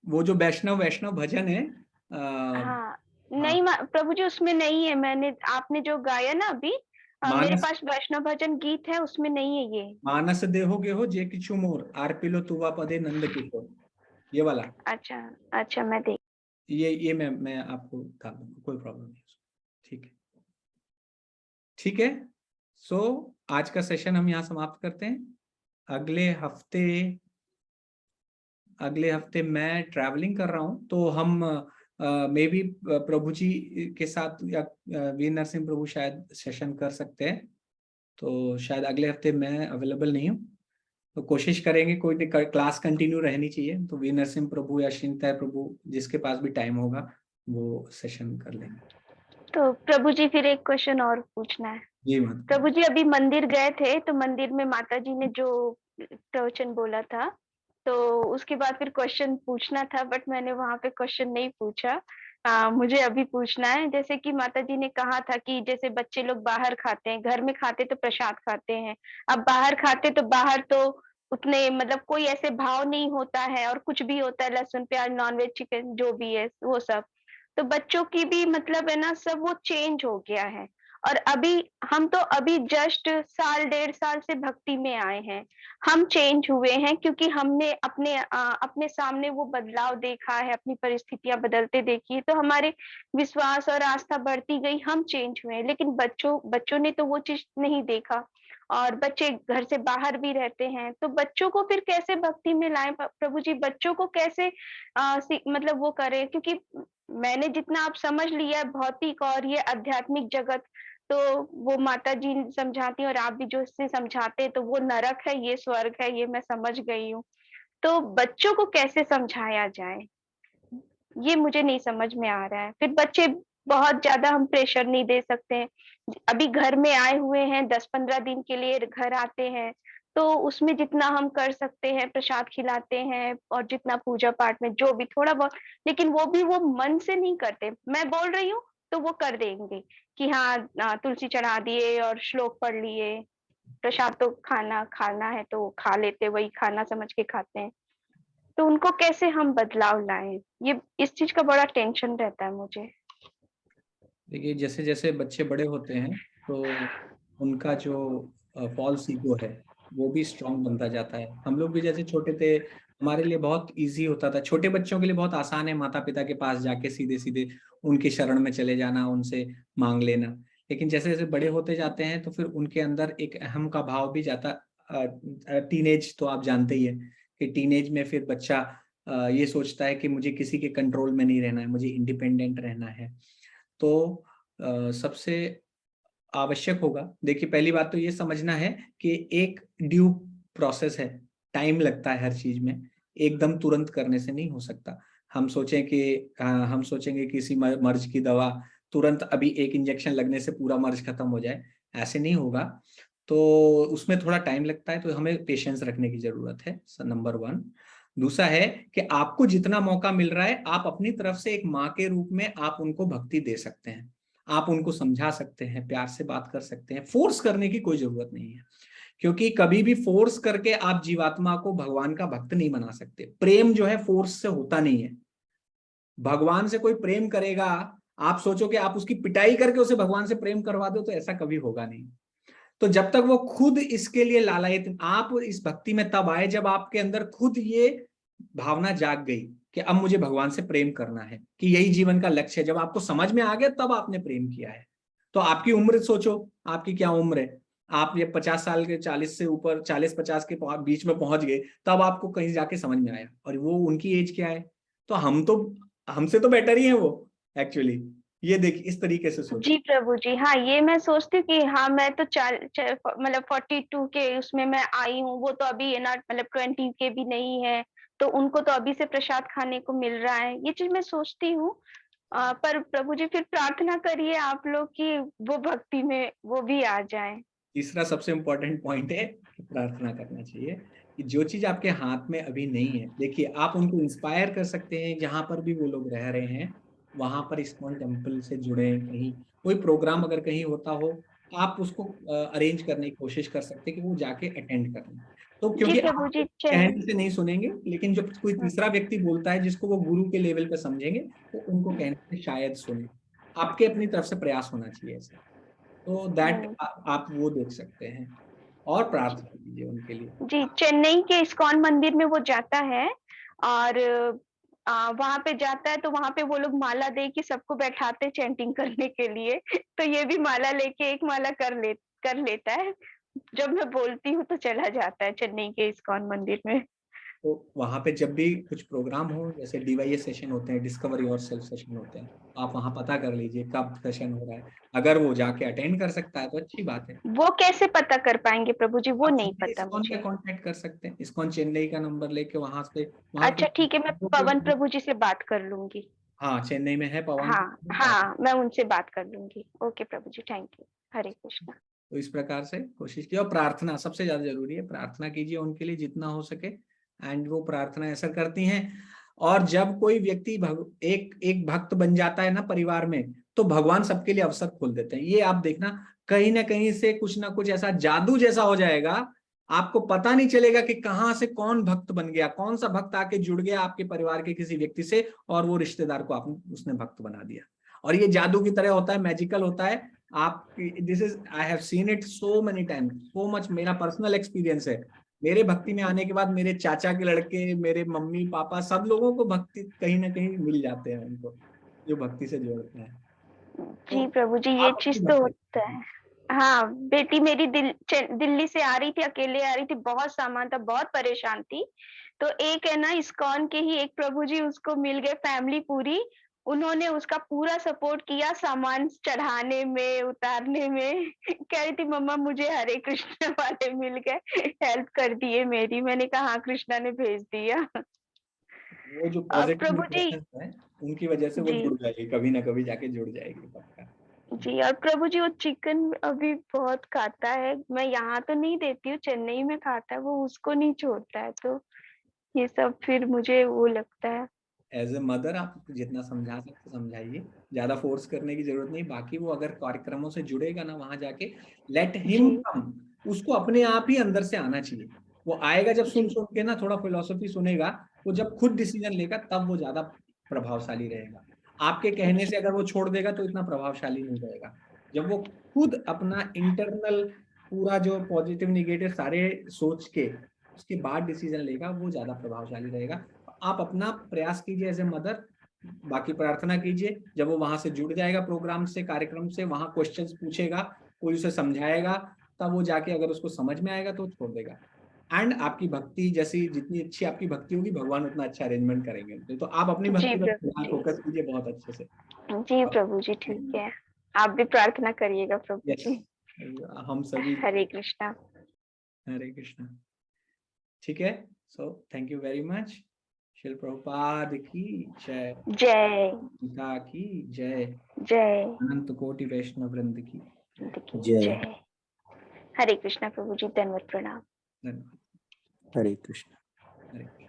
वो जो वैष्णव भजन है हाँ, नहीं प्रभु जी उसमें नहीं है। आपने जो गाया ना अभी, मेरे मानस पास वैष्णव भजन गीत है, उसमें नहीं है ये। मानस देहो गेहो जे किछु मोर आरपिलो तुवा पदे नंद किशोर, ये वाला। अच्छा अच्छा, मैं देख। ये मैं आपको डाल दूंगा, कोई प्रॉब्लम नहीं। ठीक है, ठीक है। सो आज का सेशन हम यहाँ समाप्त करते हैं। अगले हफ्ते मैं ट्रैवलिंग कर रहा हूँ, तो हम मे बी प्रभु जी के साथ या वीर नरसिंह प्रभु शायद सेशन कर सकते हैं। तो शायद अगले हफ्ते मैं अवेलेबल नहीं हूँ, तो कोशिश करेंगे कोई क्लास कंटिन्यू रहनी चाहिए, तो वीर नरसिंह प्रभु या श्रीनिताय प्रभु जिसके पास भी टाइम होगा वो सेशन कर लेंगे। तो प्रभु जी फिर एक क्वेश्चन और पूछना है। जी मत प्रभु जी अभी मंदिर गए थे, तो मंदिर में माता जी ने जो प्रवचन बोला था, तो उसके बाद फिर क्वेश्चन पूछना था, बट मैंने वहां पे क्वेश्चन नहीं पूछा। मुझे अभी पूछना है, जैसे कि माता जी ने कहा था कि जैसे बच्चे लोग बाहर खाते हैं, घर में खाते तो प्रसाद खाते हैं, अब बाहर खाते तो बाहर तो उतने मतलब कोई ऐसे भाव नहीं होता है, और कुछ भी होता है, लहसुन प्याज नॉनवेज चिकन जो भी है वो सब। तो बच्चों की भी मतलब है ना, सब वो चेंज हो गया है। और अभी हम तो अभी जस्ट साल 1.5 साल से भक्ति में आए हैं, हम चेंज हुए हैं क्योंकि हमने अपने सामने वो बदलाव देखा है, अपनी परिस्थितियां बदलते देखी है, तो हमारे विश्वास और आस्था बढ़ती गई, हम चेंज हुए। लेकिन बच्चों ने तो वो चीज नहीं देखा, और बच्चे घर से बाहर भी रहते हैं, तो बच्चों को फिर कैसे भक्ति में लाएं प्रभु जी, बच्चों को कैसे मतलब वो करें, क्योंकि मैंने जितना आप समझ लिया है भौतिक और ये आध्यात्मिक जगत, तो वो माता जी समझाती हैं और आप भी जो इससे समझाते हैं, तो वो नरक है, ये स्वर्ग है, ये मैं समझ गई हूँ। तो बच्चों को कैसे समझाया जाए, ये मुझे नहीं समझ में आ रहा है। फिर बच्चे बहुत ज्यादा हम प्रेशर नहीं दे सकते हैं। अभी घर में आए हुए हैं, 10-15 दिन के लिए घर आते हैं, तो उसमें जितना हम कर सकते हैं प्रसाद खिलाते हैं, और जितना पूजा पाठ में जो भी थोड़ा बहुत, लेकिन वो भी वो मन से नहीं करते। मैं बोल रही हूँ तो वो कर देंगे कि हाँ तुलसी चढ़ा दिए और श्लोक पढ़ लिए, प्रसाद तो खाना खाना है तो खा लेते, वही खाना समझ के खाते हैं। तो उनको कैसे हम बदलाव लाएं, ये इस चीज का बड़ा टेंशन रहता है मुझे। देखिए, जैसे जैसे बच्चे बड़े होते हैं तो उनका जो फॉल्स ईगो है वो भी स्ट्रांग बनता जाता है। हम लोग भी जैसे छोटे थे, हमारे लिए बहुत इजी होता था, छोटे बच्चों के लिए बहुत आसान है माता पिता के पास जाके सीधे सीधे उनके शरण में चले जाना, उनसे मांग लेना। लेकिन जैसे जैसे बड़े होते जाते हैं तो फिर उनके अंदर एक अहम का भाव भी जाता। टीनेज तो आप जानते ही है कि टीनेज में फिर बच्चा ये सोचता है कि मुझे किसी के कंट्रोल में नहीं रहना है, मुझे इंडिपेंडेंट रहना है। तो सबसे आवश्यक होगा, देखिए पहली बात तो ये समझना है कि एक ड्यू प्रोसेस है, टाइम लगता है हर चीज में, एकदम तुरंत करने से नहीं हो सकता। हम सोचेंगे किसी मर्ज की दवा तुरंत अभी एक इंजेक्शन लगने से पूरा मर्ज खत्म हो जाए, ऐसे नहीं होगा। तो उसमें थोड़ा टाइम लगता है, तो हमें पेशेंस रखने की जरूरत है, नंबर 1। दूसरा है कि आपको जितना मौका मिल रहा है आप अपनी तरफ से एक माँ के रूप में आप उनको भक्ति दे सकते हैं, आप उनको समझा सकते हैं, प्यार से बात कर सकते हैं, फोर्स करने की कोई जरूरत नहीं है। क्योंकि कभी भी फोर्स करके आप जीवात्मा को भगवान का भक्त नहीं बना सकते। प्रेम जो है फोर्स से होता नहीं है। भगवान से कोई प्रेम करेगा, आप सोचो कि आप उसकी पिटाई करके उसे भगवान से प्रेम करवा दो, तो ऐसा कभी होगा नहीं। तो जब तक वो खुद इसके लिए लालायित, आप इस भक्ति में तब आए जब आपके अंदर खुद ये भावना जाग गई कि अब मुझे भगवान से प्रेम करना है, कि यही जीवन का लक्ष्य है। जब आपको समझ में आ गया तब आपने प्रेम किया है। तो आपकी उम्र सोचो, आपकी क्या उम्र है, आप ये 50 साल के 40 से ऊपर 40-50 के बीच में पहुंच गए, तब आपको कहीं जाके समझ में आया। और वो उनकी एज क्या है, तो हमसे तो बेटर ही है वो एक्चुअली। ये देखिए इस तरीके से सोचो। जी प्रभु जी, हाँ ये मैं सोचती हूँ कि हाँ मैं तो मतलब 42 के उसमें मैं आई हूँ, वो तो अभी है ना मतलब 20 के भी नहीं है, तो उनको तो अभी से प्रसाद खाने को मिल रहा है, ये चीज मैं सोचती हूँ। पर प्रभु जी फिर प्रार्थना करिए आप लोग कि वो भक्ति में वो भी आ जाए। तीसरा सबसे इम्पोर्टेंट पॉइंट है कि प्रार्थना करना चाहिए कि जो चीज आपके हाथ में अभी नहीं है, देखिए आप उनको इंस्पायर कर सकते हैं। जहां पर भी वो लोग रह रहे हैं वहां पर इस्कॉन टेम्पल से जुड़े, कहीं कोई प्रोग्राम अगर कहीं होता हो, आप उसको अरेंज करने की कोशिश कर सकते हैं कि वो जाके अटेंड करें। तो जी क्योंकि प्रभु आप जी कहने से नहीं सुनेंगे, लेकिन जब कोई तीसरा व्यक्ति बोलता है जिसको वो गुरु के लेवल पे समझेंगे, तो उनको कहने से शायद सुने। आपके अपनी तरफ से प्रयास होना चाहिए ऐसा। तो दैट आप वो देख सकते हैं और प्रार्थना कीजिए उनके लिए। जी, चेन्नई के इस्कॉन मंदिर में वो जाता है और वहां पे जाता है तो वहां पे वो लोग माला दे के सबको बैठाते चैंटिंग करने के लिए तो ये भी माला लेके एक माला कर लेता है। जब मैं बोलती हूँ तो चला जाता है चेन्नई के इस्कॉन मंदिर में। तो वहां पे जब भी कुछ प्रोग्राम हो, जैसे डीवाईएस सेशन होते हैं, डिस्कवरी और सेल्फ सेशन होते हैं, आप वहां पता कर लीजिए कब सेशन हो रहा है। अगर वो जाके अटेंड कर सकता है तो अच्छी बात है। वो कैसे पता कर पाएंगे प्रभु जी, वो आप नहीं सीधे पता इस्कॉन पे मुझे। कांटेक्ट कर सकते हैं, इस्कॉन चेन्नई का नंबर लेके वहां पे, वहां अच्छा ठीक है, मैं पवन प्रभु जी से बात कर लूंगी। हाँ चेन्नई में है पवन हाँ प्रभु, हाँ, मैं उनसे बात कर लूंगी। Okay Prabhu ji, thank you. Hare Krishna. तो इस प्रकार से कोशिश कीजिए। और प्रार्थना सबसे ज्यादा जरूरी है, प्रार्थना कीजिए उनके लिए जितना हो सके। एंड वो प्रार्थना ऐसा करती हैं। और जब कोई व्यक्ति एक भक्त बन जाता है ना परिवार में, तो भगवान सबके लिए अवसर खोल देते हैं। ये आप देखना, कहीं ना कहीं से कुछ ना कुछ ऐसा जादू जैसा हो जाएगा, आपको पता नहीं चलेगा कि कहाँ से कौन भक्त बन गया, कौन सा भक्त आके जुड़ गया आपके परिवार के किसी व्यक्ति से, और वो रिश्तेदार को आपने उसने भक्त बना दिया। और ये जादू की तरह होता है, मैजिकल होता है। आप this is I have seen it so many time, so much, मेरा पर्सनल एक्सपीरियंस है। मेरे भक्ति में आने के बाद मेरे चाचा के लड़के, मेरे मम्मी पापा, सब लोगों को भक्ति कहीं ना कहीं मिल जाते हैं उनको, जो भक्ति से जोड़ते हैं। जी तो प्रभु जी, ये आप अपनी चीज तो भक्ति होता है। हाँ, बेटी मेरी दिल्ली से आ रही थी, अकेले आ रही थी, बहुत सामान था, बहुत परेशान थी। तो एक है ना इस्कॉन के ही एक प्रभु जी, उसको मिल गए, फैमिली पूरी, उन्होंने उसका पूरा सपोर्ट किया, सामान चढ़ाने में, उतारने में। कह रही थी मम्मा मुझे हरे कृष्ण वाले मिल गए, हेल्प कर दिए मेरी। मैंने कहा हाँ, कृष्णा ने भेज दिया। वो जो पॉजिटिव प्रभु जी। विब्रेशंस है, उनकी वजह से वो जी जुड़ जाएगी, कभी ना कभी जाके जुड़ जाएगी पक्का। जी, और प्रभु जी वो चिकन अभी बहुत खाता है, मैं यहाँ तो नहीं देती हूँ, चेन्नई में खाता है वो, उसको नहीं छोड़ता है। तो ये सब फिर मुझे वो लगता है। एज ए मदर आप जितना समझा सकते समझाइए, ज्यादा फोर्स करने की जरूरत नहीं। बाकी वो अगर कार्यक्रमों से जुड़ेगा ना वहां जाके, लेट हिम जी कम, उसको अपने आप ही अंदर से आना चाहिए। वो आएगा जब सुन जी सुन के ना, थोड़ा फिलोसफी सुनेगा, वो जब खुद डिसीजन लेगा तब वो ज्यादा प्रभावशाली रहेगा। आपके कहने से अगर वो छोड़ देगा तो इतना प्रभावशाली नहीं रहेगा। जब वो खुद अपना इंटरनल पूरा जो पॉजिटिव निगेटिव सारे सोच के उसके बाद डिसीजन लेगा, वो ज्यादा प्रभावशाली रहेगा। आप अपना प्रयास कीजिए एज ए मदर, बाकी प्रार्थना कीजिए। जब वो वहां से जुड़ जाएगा प्रोग्राम से, कार्यक्रम से, वहां क्वेश्चंस पूछेगा, कोई उसे समझाएगा, तब वो जाके अगर उसको समझ में आएगा तो छोड़ देगा। एंड आपकी भक्ति जैसी, जितनी अच्छी आपकी भक्ति होगी, भगवान उतना अच्छा अरेंजमेंट करेंगे। तो आप अपनी जी भक्ति पर प्रभु फिलहाल जी। फोकस कीजिए बहुत अच्छे से। जी प्रभु जी, ठीक है। आप भी प्रार्थना करिएगा प्रभु यस, जी। हम सभी। हरे कृष्णा। हरे कृष्णा। ठीक है, so thank you very much. शिल प्रभुपाद की जय, जय गीता की जय, जय अनंत कोटि वैष्णव वृंद की जय। हरे कृष्णा प्रभु जी, धन्यवाद, प्रणाम। धन्यवाद। हरे कृष्ण। हरे कृष्ण।